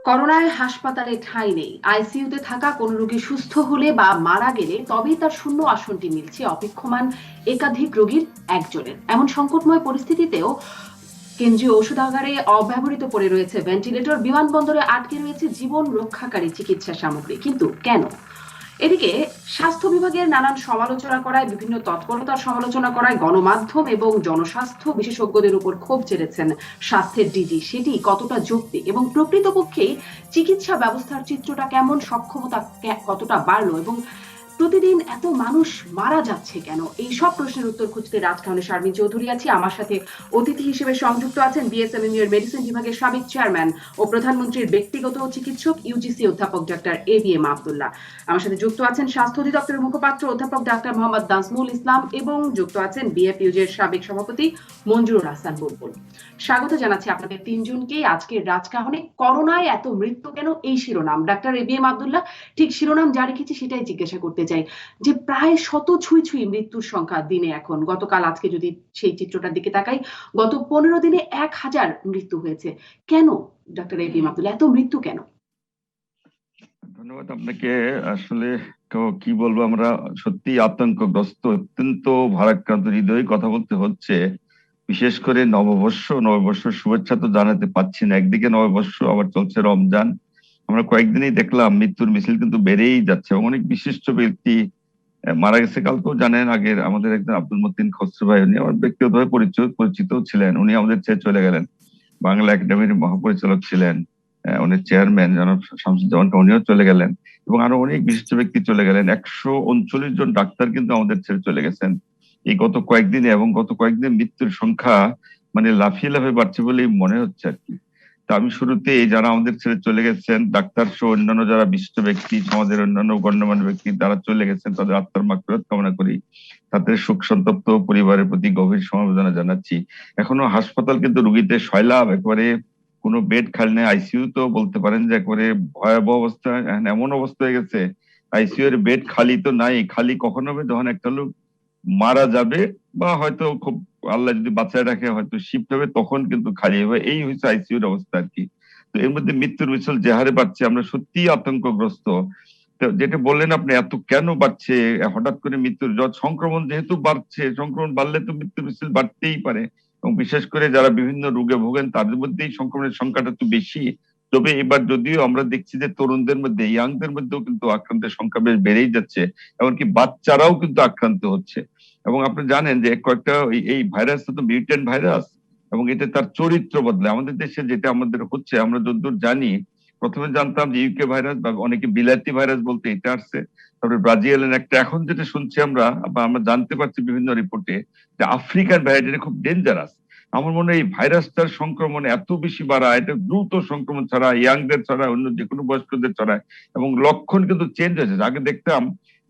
করোনায় হাসপাতালে ঠাঁই নেই। আইসিইউতে থাকা কোন রোগী সুস্থ হলে বা মারা গেলে তবেই তার শূন্য আসনটি মিলছে অপেক্ষমান একাধিক রোগীর একজনের। এমন সংকটময় পরিস্থিতিতেও কেন্দ্রীয় ঔষধাগারে অব্যবহৃত পড়ে রয়েছে ভেন্টিলেটর, বিমানবন্দরে আটকে রয়েছে জীবন রক্ষাকারী চিকিৎসা সামগ্রী। কিন্তু কেন? এদিকে স্বাস্থ্য বিভাগের নানান সমালোচনা করায়, বিভিন্ন তৎপরতার সমালোচনা করায় গণমাধ্যম এবং জনস্বাস্থ্য বিশেষজ্ঞদের উপর ক্ষোভ ছেড়েছেন স্বাস্থ্যের ডিজি। সেটি কতটা যৌক্তিক এবং প্রকৃতপক্ষে চিকিৎসা ব্যবস্থার চিত্রটা কেমন, সক্ষমতা কতটা বাড়লো এবং প্রতিদিন এত মানুষ মারা যাচ্ছে কেন, এই সব প্রশ্নের উত্তর খুঁজতে রাজকাহনে শারমিন চৌধুরী আছি। আমার সাথে অতিথি হিসেবে সংযুক্ত আছেন বিএসএমএমইউ এর মেডিসিন বিভাগের সাবেক চেয়ারম্যান ও প্রধানমন্ত্রীর ব্যক্তিগত চিকিৎসক ইউজিসি অধ্যাপক ডাক্তার এবিএম আব্দুল্লাহ। আমার সাথে যুক্ত আছেন স্বাস্থ্য অধিদপ্তরের মুখপাত্র অধ্যাপক ডাক্তার মোহাম্মদ নাজমুল ইসলাম এবং যুক্ত আছেন বিএফইউজি এর সাবেক সভাপতি মঞ্জুরুল হাসান বুলবুল। স্বাগত জানাচ্ছি আপনাদের তিনজনকে আজকের রাজকাহনে। করোনায় এত মৃত্যু কেন, এই শিরোনাম। ডাক্তার এবিএম আব্দুল্লাহ, ঠিক শিরোনাম যা রেখেছি সেটাই জিজ্ঞাসা করতে চাই যে প্রায় শত ছুঁই ছুঁই মৃত্যুর সংখ্যা দিনে এখন। গতকাল আজকে যদি সেই চিত্রটার দিকে তাকাই, গত 15 দিনে 1000 মৃত্যু হয়েছে। কেন ডাক্তার এবিএম আব্দুল্লাহ, এত মৃত্যু কেন? ধন্যবাদ আপনাকে। আসলে কি বলবো, আমরা সত্যি আতঙ্কগ্রস্ত, অত্যন্ত ভারাক্রান্ত হৃদয়ে কথা বলতে হচ্ছে। বিশেষ করে নববর্ষ শুভেচ্ছা তো জানাতে পাচ্ছি না। একদিকে নববর্ষ, আবার চলছে রমজান। আমরা কয়েকদিনই দেখলাম মৃত্যুর মিছিল কিন্তু বেড়েই যাচ্ছে এবং অনেক বিশিষ্ট ব্যক্তি মারা গেছে। কালকেও জানেন, আগের আমাদের একজন আব্দুল মতিন খসরু ভাই, উনি আমার ব্যক্তিগতভাবে পরিচিত ছিলেন। উনি আমাদের ছেড়ে চলে গেলেন। বাংলা একাডেমির মহাপরিচালক ছিলেন, উনি চেয়ারম্যান জনাব শামসুজ্জামান, উনিও চলে গেলেন এবং আরো অনেক বিশিষ্ট ব্যক্তি চলে গেলেন। 139 জন ডাক্তার কিন্তু আমাদের ছেড়ে চলে গেছেন এই গত কয়েকদিনে, এবং গত কয়েকদিন মৃত্যুর সংখ্যা মানে লাফিয়ে লাফিয়ে বাড়ছে বলেই মনে হচ্ছে আর কি। তা আমি শুরুতে যারা আমাদের ছেড়ে চলে গেছেন, ডাক্তার সহ অন্যান্য যারা বিশিষ্ট ব্যক্তি, সমাজের অন্যান্য গণ্যমান্য ব্যক্তি যারা চলে গেছেন, তাদের আত্মার মাগফিরাত কামনা করি। তাদের শোক সন্তপ্ত পরিবারের প্রতি গভীর সমবেদনা জানাচ্ছি। এখনো হাসপাতাল কিন্তু রুগীতে সয়লাব, একেবারে কোনো বেড খালি নেই। আইসিইউ তো বলতে পারেন যে একেবারে ভয়াবহ অবস্থা, এমন অবস্থা হয়ে গেছে আইসিইউ এর বেড খালি তো নাই। খালি কখন হবে? যখন একটা লোক মারা যাবে বা হয়তো খুব আল্লাহ যদি বাঁচায় রাখে হয়তো শিফট হবে, তখন কিন্তু খালি হবে। এই হচ্ছে আইসিইউ এর অবস্থা আর কি। তো এর মধ্যে মৃত্যুর মিছিল যে হারে বাড়ছে, আমরা সত্যি আতঙ্কগ্রস্ত। তো যেটা বললেন আপনি, এত কেন বাড়ছে হঠাৎ করে মৃত্যুর সংক্রমণ যেহেতু বাড়ছে, সংক্রমণ বাড়লে তো মৃত্যুর মিছিল বাড়তেই পারে। এবং বিশেষ করে যারা বিভিন্ন রোগে ভোগেন তাদের মধ্যেই সংক্রমণের সংখ্যাটা একটু বেশি। তবে এবার যদিও আমরা দেখছি যে তরুণদের মধ্যে, ইয়াংদের মধ্যেও কিন্তু আক্রান্তের সংখ্যা বেশ বেড়েই যাচ্ছে। এমনকি বাচ্চারাও কিন্তু আক্রান্ত হচ্ছে। এবং আপনি জানেন যে কয়েকটা এই ভাইরাস তো মিউট্যান্ট ভাইরাস, এবং এটা তার চরিত্র বদলে। আমাদের দেশে যেটা আমাদের হচ্ছে, আমরা যতদূর জানি, প্রথমে জানতাম যে ইউকে ভাইরাস বা অনেকে বিলাতি ভাইরাস বলতে এটা আসছে, তারপরে ব্রাজিলের একটা, এখন যেটা শুনছি আমরা বা আমরা জানতে পারছি বিভিন্ন রিপোর্টে যে আফ্রিকান ভ্যারাইটি, এটা খুব ডেঞ্জারাস। আমার মনে হয় এই ভাইরাসটার সংক্রমণ এত বেশি বাড়া, এটা দ্রুত সংক্রমণ ছাড়া ইয়াংদের ছাড়া অন্য যে কোনো বয়স্কদের ছড়ায়। এবং লক্ষণ কিন্তু চেঞ্জ হয়েছে। আগে দেখতাম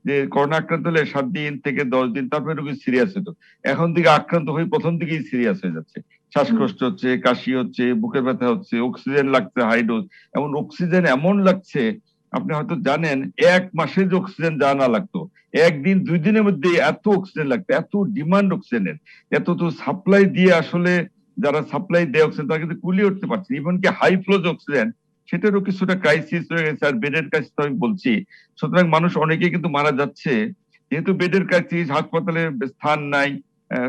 যে করোনা আক্রান্ত হলে 7 দিন থেকে 10 দিন তারপরে রোগী সিরিয়াস হতো। এখন থেকে আক্রান্ত হয়ে প্রথম থেকেই সিরিয়াস হয়ে যাচ্ছে। শ্বাসকষ্ট হচ্ছে, কাশি হচ্ছে, বুকের ব্যথা হচ্ছে, অক্সিজেন লাগছে হাই ডোজ। এমন অক্সিজেন এমন লাগছে, আপনি হয়তো জানেন 1 মাসে যে অক্সিজেন যা না লাগতো, 1 দিন 2 দিনের মধ্যে এত অক্সিজেন লাগতো, এত ডিমান্ড অক্সিজেনের। এত তো সাপ্লাই দিয়ে আসলে যারা সাপ্লাই দেয় অক্সিজেন তারা কিন্তু কুলিয়ে উঠতে পারছে। ইভেন কি হাই ফ্লোজ অক্সিজেন, সেটারও কিছুটা ক্রাইসিস হয়ে গেছে। আর বেডের ক্রাইসিস তো আমি বলছি। সুতরাং মানুষ অনেকেই কিন্তু মারা যাচ্ছে, যেহেতু বেডের ক্রাইসিস, হাসপাতালে স্থান নাই,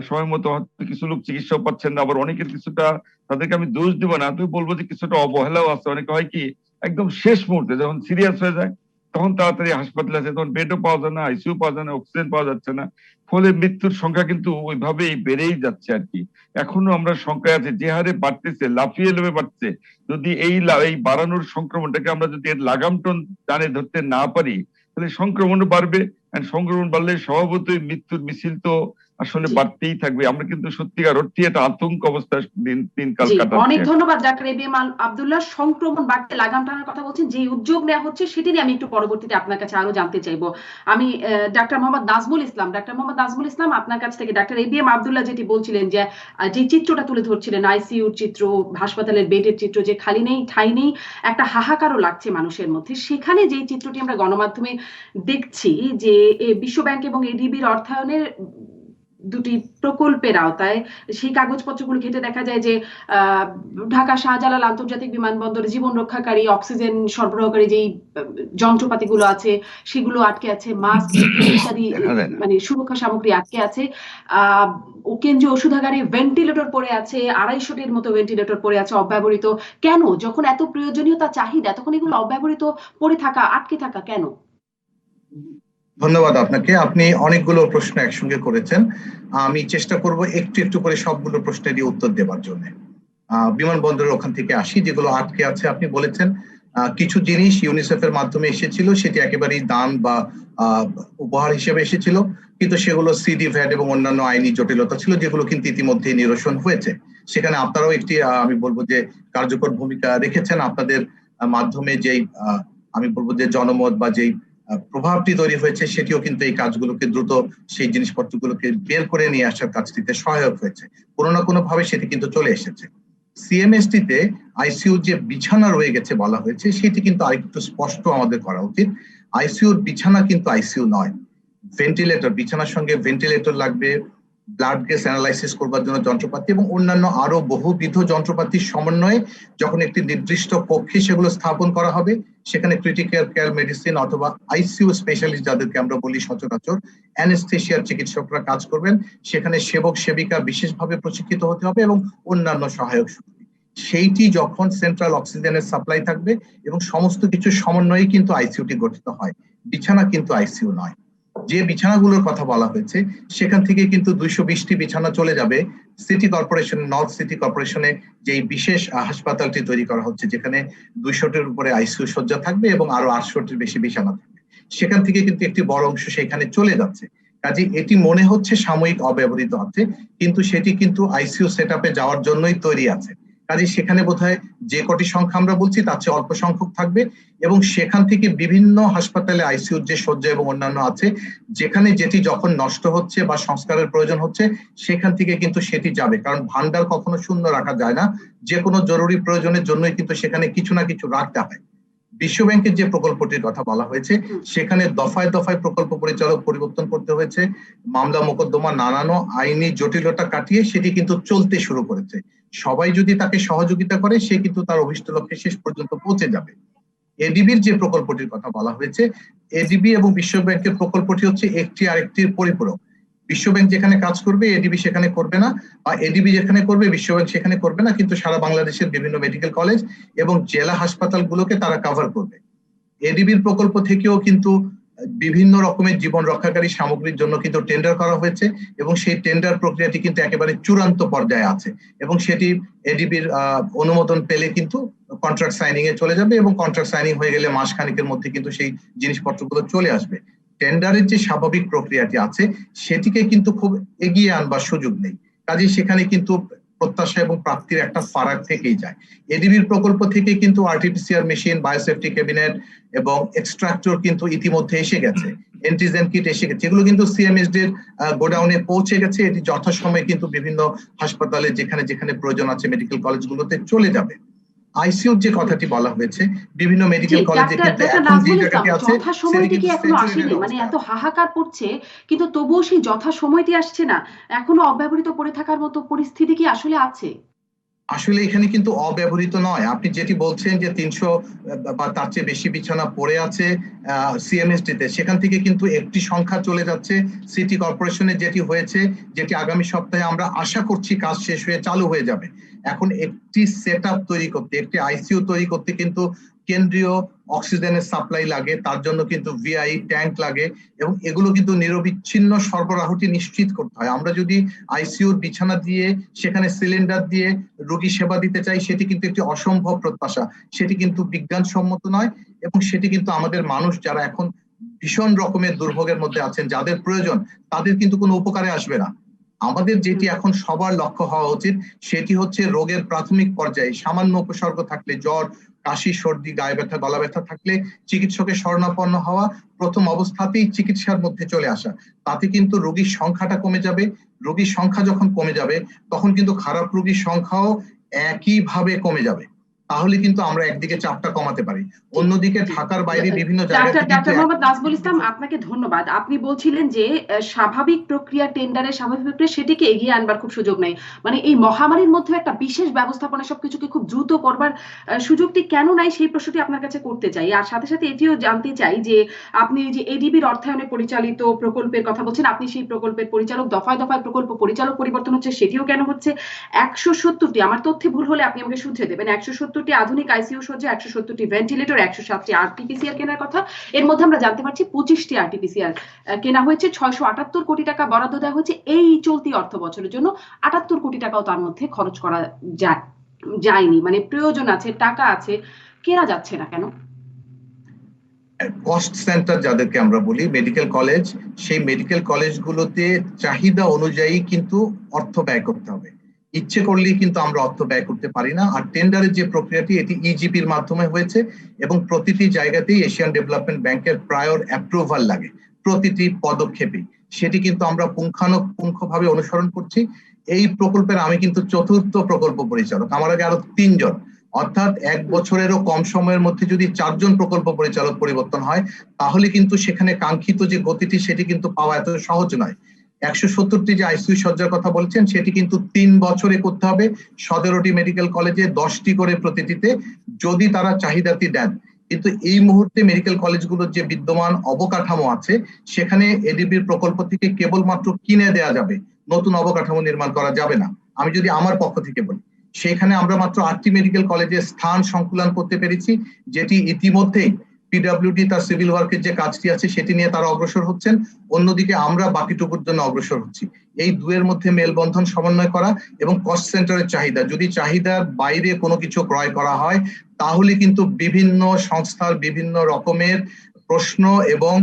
সময় মতো হয়তো কিছু লোক চিকিৎসাও পাচ্ছেন না। আবার অনেকের কিছুটা, তাদেরকে আমি দোষ দিব না, তুই বলবো যে কিছুটা অবহেলাও আছে। অনেকে হয় কি, একদম শেষ মুহূর্তে যখন সিরিয়াস হয়ে যায় তখন তাড়াতাড়ি হাসপাতালে আছে, তখন বেডও পাওয়া যায় না, আইসিইউ পাওয়া যায় না, অক্সিজেন পাওয়া যাচ্ছে না। ফলে মৃত্যুর সংখ্যা কিন্তু ওইভাবেই বেড়েই যাচ্ছে আর কি। এখনো আমরা সংখ্যায় আছে, যে হারে বাড়তেছে, লাফিয়ে লেবে বাড়ছে। যদি এই বাড়ানোর সংক্রমণটাকে আমরা যদি এর লাগামটন টানে ধরতে না পারি, তাহলে সংক্রমণও বাড়বে। আর সংক্রমণ বাড়লে স্বভাবতই মৃত্যুর মিছিল তো আসলে বাড়তেই থাকবে। আমরা কিন্তু সত্যিকার অর্থে একটা আতঙ্ক অবস্থা দিনকাল জি, কাটাচ্ছি। অনেক ধন্যবাদ ডাক্তার এবিএম আব্দুল্লাহ। সংক্রমণ বাড়তে লাগাম টানার কথা বলছেন, যে উদ্যোগ নেওয়া হচ্ছে সেটি নিয়ে আমি একটু পরবর্তীতে আপনার কাছে আরো জানতে চাইবো। আমি ডাক্তার মোহাম্মদ নাজমুল ইসলাম, আপনার কাছ থেকে ডাক্তার এবিএম আব্দুল্লাহ যেটি বলছিলেন, যে যে চিত্রটা তুলে ধরছিলেন, আইসিইউর চিত্র, হাসপাতালের বেডের চিত্র, যে খালি নেই, ঠাঁই নেই, একটা হাহাকারও লাগছে মানুষের মধ্যে। সেখানে যে চিত্রটি আমরা গণমাধ্যমে দেখছি, যে বিশ্ব ব্যাংক এবং এডিবির অর্থায়নের দুটি প্রকল্পের আওতায়। সেই কাগজপত্রগুলো ঘেটে দেখা যায় যে ঢাকা শাহজালাল আন্তর্জাতিক বিমানবন্দরে জীবন রক্ষাকারী অক্সিজেন সরবরাহকারী যেই যন্ত্রপাতিগুলো আছে সেগুলো আটকে আছে, মাস্ক ইত্যাদি মানে সুরক্ষা সামগ্রী আটকে আছে। ও কেন্দ্রীয় ওষুধাগারে ভেন্টিলেটর পড়ে আছে, 250টির মতো ভেন্টিলেটর পড়ে আছে অব্যবহৃত। কেন, যখন এত প্রয়োজনীয়তা চাহিদা, তখন এগুলো অব্যবহৃত পড়ে থাকা, আটকে থাকা কেন? ধন্যবাদ আপনাকে। আপনি অনেকগুলো প্রশ্ন একসঙ্গে করেছেন। আমি চেষ্টা করব একটু একটু করে সবগুলো প্রশ্নেরই উত্তর দেওয়ার জন্য। বিমানবন্দরের ওখান থেকে আসি, যেগুলো আটকে আছে। আপনি বলেছেন কিছু জিনিস ইউনিসেফের মাধ্যমে এসেছিল, সেটি একেবারেই দান বা উপহার হিসেবে এসেছিল, কিন্তু সেগুলো সিডি ভ্যাট এবং অন্যান্য আইনি জটিলতা ছিল, যেগুলো কিন্তু ইতিমধ্যে নিরসন হয়েছে। সেখানে আপনারাও একটি আমি বলবো যে কার্যকর ভূমিকা রেখেছেন। আপনাদের মাধ্যমে যেই আমি বলবো যে জনমত বা যেই প্রভাবটি তৈরি হয়েছে, সেটিও কিন্তু এই কাজগুলোকে দ্রুত সেই জিনিসপত্রগুলোকে বের করে নিয়ে আসার কাজটিতে সহায়ক হয়েছে। কোনো না কোনো ভাবে সেটি কিন্তু চলে এসেছে। সিএমএসটিতে আইসিইউ যে বিছানা রয়ে গেছে বলা হয়েছে, সেটি কিন্তু আরেকটু স্পষ্ট আমাদের করা উচিত। আইসিইউর বিছানা কিন্তু আইসিইউ নয়। ভেন্টিলেটর, বিছানার সঙ্গে ভেন্টিলেটর লাগবে, ব্লাড গ্যাস অ্যানালাইসিস করবার জন্য যন্ত্রপাতি এবং অন্যান্য আরো বহুবিধ যন্ত্রপাতির সমন্বয়ে যখন একটি নির্দিষ্ট কক্ষে সেগুলো স্থাপন করা হবে, সেখানে ক্রিটিক্যাল কেয়ার মেডিসিন অথবা আইসিইউ স্পেশালিস্ট যাদেরকে আমরা বলি সচরাচর, অ্যানেস্থেশিয়ার চিকিৎসকরা কাজ করবেন। সেখানে সেবক সেবিকা বিশেষভাবে প্রশিক্ষিত হতে হবে এবং অন্যান্য সহায়ক শক্তি। সেইটি যখন সেন্ট্রাল অক্সিজেনের সাপ্লাই থাকবে এবং সমস্ত কিছু সমন্বয়ে কিন্তু আইসিইউটি গঠিত হয়, বিছানা কিন্তু আইসিইউ নয়। যে বিছানাগুলোর কথা বলা হয়েছে সেখান থেকে কিন্তু 220টি বিছানা চলে যাবে সিটি কর্পোরেশন, নর্থ সিটি কর্পোরেশনে যে বিশেষ হাসপাতালটি তৈরি করা হচ্ছে, যেখানে 200টির উপরে আইসিইউ শয্যা থাকবে এবং আরো 800টির বেশি বিছানা থাকবে। সেখান থেকে কিন্তু একটি বড় অংশ সেখানে চলে যাচ্ছে। কাজে এটি মনে হচ্ছে সাময়িক অব্যবহৃত আছে, কিন্তু সেটি কিন্তু আইসিইউ সেট আপে যাওয়ার জন্যই তৈরি আছে। কাজে সেখানে বোধহয় যে কটি সংখ্যা আমরা বলছি তার চেয়ে অল্প সংখ্যক থাকবে এবং সেখান থেকে বিভিন্ন হাসপাতালে আইসিইউর যে শয্যা এবং অন্যান্য আছে, যেখানে যেটি যখন নষ্ট হচ্ছে বা সংস্কারের প্রয়োজন হচ্ছে, সেখান থেকে কিন্তু সেটি যাবে। কারণ ভান্ডার কখনো শূন্য রাখা যায় না, যে কোনো জরুরি প্রয়োজনের জন্যই কিন্তু সেখানে কিছু না কিছু রাখতে হয়। বিশ্ব ব্যাংকের যে প্রকল্পটির কথা বলা হয়েছে, সেখানে দফায় দফায় প্রকল্প পরিচালক পরিবর্তন করতে হয়েছে, মামলা মোকদ্দমা নানানো আইনি জটিলতা কাটিয়ে সেটি কিন্তু চলতে শুরু করেছে। সবাই যদি তাকে সহযোগিতা করে, সে কিন্তু তার অভিষ্ট লক্ষ্যে শেষ পর্যন্ত পৌঁছে যাবে। এডিবির যে প্রকল্পটির কথা বলা হয়েছে, এডিবি এবং বিশ্ব ব্যাংকের প্রকল্পটি হচ্ছে একটি আরেকটির পরিপূরক। বিশ্ব ব্যাংক যেখানে কাজ করবে এডিবি সেখানে করবে না, বা এডিবি যেখানে করবে বিশ্ব ব্যাংক সেখানে করবে না, কিন্তু সারা বাংলাদেশের বিভিন্ন মেডিকেল কলেজ এবং জেলা হাসপাতালগুলোকে তারা কভার করবে। এডিবির প্রকল্প থেকেও কিন্তু বিভিন্ন রকমের জীবন রক্ষাকারী সামগ্রীর জন্য কিন্তু টেন্ডার করা হয়েছে এবং সেই টেন্ডার প্রক্রিয়াটি কিন্তু একেবারে চূড়ান্ত পর্যায়ে আছে এবং সেটি এডিবির অনুমোদন পেলে কিন্তু কন্ট্রাক্ট সাইনিং এ চলে যাবে এবং কন্ট্রাক্ট সাইনিং হয়ে গেলে মাস খানিকের মধ্যে কিন্তু সেই জিনিসপত্রগুলো চলে আসবে। টেন্ডারের যে স্বাভাবিক প্রক্রিয়াটি আছে সেটিকে কিন্তু খুব এগিয়ে আনবার সুযোগ নেই। কাজে সেখানে কিন্তু প্রত্যাশা এবং প্রাপ্তির একটা ফারাক থেকেই যায়। এডিবির প্রকল্প থেকে কিন্তু আরটিপিসিআর মেশিন, বায়োসেফটি ক্যাবিনেট এবং এক্সট্রাক্টর কিন্তু ইতিমধ্যে এসে গেছে, এন্টিজেন কিট এসে গেছে, এগুলো কিন্তু সিএমএসডি এর গোডাউনে পৌঁছে গেছে। এটি যথাসময়ে কিন্তু বিভিন্ন হাসপাতালে যেখানে যেখানে প্রয়োজন আছে মেডিকেল কলেজগুলোতে চলে যাবে। আইসিইউর যে কথাটি বলা হয়েছে, বিভিন্ন মেডিকেল কলেজে কিন্তু এখন যে জায়গাটি আছে যথাসময়টি কি এখনো আসেনি? মানে এত হাহাকার পড়ছে কিন্তু তবুও সেই যথাসময়টি আসছে না, এখনো অব্যবহৃত পড়ে থাকার মতো পরিস্থিতি কি আসলে আছে? আসলে এখানে কিন্তু অব্যবহৃত নয়। আপনি যেটি বলছেন যে 300 বা তার চেয়ে বেশি বিছানা পড়ে আছে সিএমএসডি তে, সেখান থেকে কিন্তু একটি সংখ্যা চলে যাচ্ছে সিটি কর্পোরেশনে, যেটি হয়েছে, যেটি আগামী সপ্তাহে আমরা আশা করছি কাজ শেষ হয়ে চালু হয়ে যাবে। এখন একটি সেটআপ তৈরি করতে, একটি আইসিইউ তৈরি করতে কিন্তু কেন্দ্রীয় অক্সিজেনের সাপ্লাই লাগে, তার জন্য কিন্তু ভিআই ট্যাঙ্ক লাগে এবং এগুলো কিন্তু নিরবিচ্ছিন্ন সরবরাহটি নিশ্চিত করতে হয়। আমরা যদি আইসিইউর বিছানা দিয়ে সেখানে সিলিন্ডার দিয়ে রোগী সেবা দিতে চাই, সেটি কিন্তু একটি অসম্ভব প্রত্যাশা, সেটি কিন্তু বিজ্ঞানসম্মত নয় এবং সেটি কিন্তু আমাদের মানুষ যারা এখন ভীষণ রকমের দুর্ভোগের মধ্যে আছেন, যাদের প্রয়োজন, তাদের কিন্তু কোনো উপকারে আসবে না। আমাদের যেটি এখন সবার লক্ষ্য হওয়া উচিত সেটি হচ্ছে রোগের প্রাথমিক পর্যায়ে সামান্য উপসর্গ থাকলে, জ্বর, কাশি, সর্দি, গায়ে ব্যথা, গলা ব্যথা থাকলে চিকিৎসকের শরণাপন্ন হওয়া, প্রথম অবস্থাতেই চিকিৎসার মধ্যে চলে আসা, তাতে কিন্তু রোগীর সংখ্যাটা কমে যাবে। রোগীর সংখ্যা যখন কমে যাবে তখন কিন্তু খারাপ রোগীর সংখ্যাও একইভাবে কমে যাবে। তাহলে কিন্তু আমরা একদিকে চাপটা কমাতে পারি, অন্যদিকে ঢাকার বাইরে বিভিন্ন জায়গা থেকে ডাক্তার মোহাম্মদ নাজমুল ইসলাম, আপনাকে ধন্যবাদ। আপনি বলছিলেন যে স্বাভাবিক প্রক্রিয়া, টেন্ডারের স্বাভাবিক প্রক্রিয়া সেটিকে এগিয়ে আনবার খুব সুযোগ নেই, মানে এই মহামারীর মধ্যে একটা বিশেষ ব্যবস্থাপনা সবকিছুকে খুব দ্রুত করবার সুযোগটি কেন নাই, সেই প্রশ্নটি আপনার কাছে করতে চাই। আর সাথে সাথে এটিও জানতে চাই যে আপনি যে এডিবির অর্থায়নে পরিচালিত প্রকল্পের কথা বলছেন, আপনি সেই প্রকল্পের পরিচালক, দফায় দফায় প্রকল্প পরিচালক পরিবর্তন হচ্ছে, সেটিও কেন হচ্ছে? 170টি, আমার তথ্যে ভুল হলে আপনি আমাকে শুধরে দেবেন, 170টি আধুনিক আইসিইউ শয্যা, 170টি ভেন্টিলেটর, 107টি আরটিপিসিআর কেনার কথা। এর মধ্যে আমরা জানতে পারছি 25টি আরটিপিসিআর কেনা হয়েছে, 678 কোটি টাকা বরাদ্দ দেওয়া হয়েছে এই চলতি অর্থ বছরের জন্য। 78 কোটি টাকাও তার মধ্যে খরচ করা যায়নি, মানে প্রয়োজন আছে, টাকা আছে, কেনা যাচ্ছে না কেন? কস্ট সেন্টার যাদেরকে আমরা বলি, মেডিকেল কলেজ, সেই মেডিকেল কলেজগুলোতে চাহিদা অনুযায়ী কিন্তু অর্থ ব্যয় করতে হবে, ইচ্ছে করলেই কিন্তু আমরা অর্থ ব্যয় করতে পারি না। আর টেন্ডারের যে প্রক্রিয়াটি, এটি ইজিপির মাধ্যমে হয়েছে এবং প্রতিটি জায়গাতেই এশিয়ান ডেভেলপমেন্ট ব্যাংকের প্রায়র অ্যাপ্রুভাল লাগে প্রতিটি পদক্ষেপে, সেটি কিন্তু আমরা পুঙ্খানুপুঙ্খভাবে অনুসরণ করছি। এই প্রকল্পের আমি কিন্তু চতুর্থ প্রকল্প পরিচালক, আমার আগে আরো 3 জন, অর্থাৎ 1 বছরেরও কম সময়ের মধ্যে যদি 4 জন প্রকল্প পরিচালক পরিবর্তন হয়, তাহলে কিন্তু সেখানে কাঙ্ক্ষিত যে গতিটি সেটি কিন্তু পাওয়া এত সহজ নয়। 170টি যে আইসিইউ শয্যার কথা বলছেন, সেটি কিন্তু 3 বছরে করতে হবে, 17টি মেডিকেল কলেজে 10টি করে প্রতিটিতে, যদি তারা চাহিদাটি দেন। কিন্তু এই মুহূর্তে মেডিকেল কলেজগুলোর যে বিদ্যমান অবকাঠামো আছে, সেখানে এডিবির প্রকল্প থেকে কেবলমাত্র কিনে দেয়া যাবে, নতুন অবকাঠামো নির্মাণ করা যাবে না। আমি যদি আমার পক্ষ থেকে বলি, সেখানে আমরা মাত্র 8টি মেডিকেল কলেজে স্থান সংকুলন করতে পেরেছি, যেটি ইতিমধ্যেই পিডব্লিউডি তার সিভিল ওয়ার্কের যে কাজটি আছে সেটি নিয়ে তারা অগ্রসর হচ্ছেন, অন্যদিকে আমরা বাকিটুকুর জন্য অগ্রসর হচ্ছি। এই দুয়ের মধ্যে মেলবন্ধন সমন্বয় করা এবং কস্ট সেন্টারের চাহিদা, যদি চাহিদার বাইরে কোনো কিছু ক্রয় করা হয়, তাহলে কিন্তু বিভিন্ন সংস্থার বিভিন্ন রকমের প্রশ্ন এবং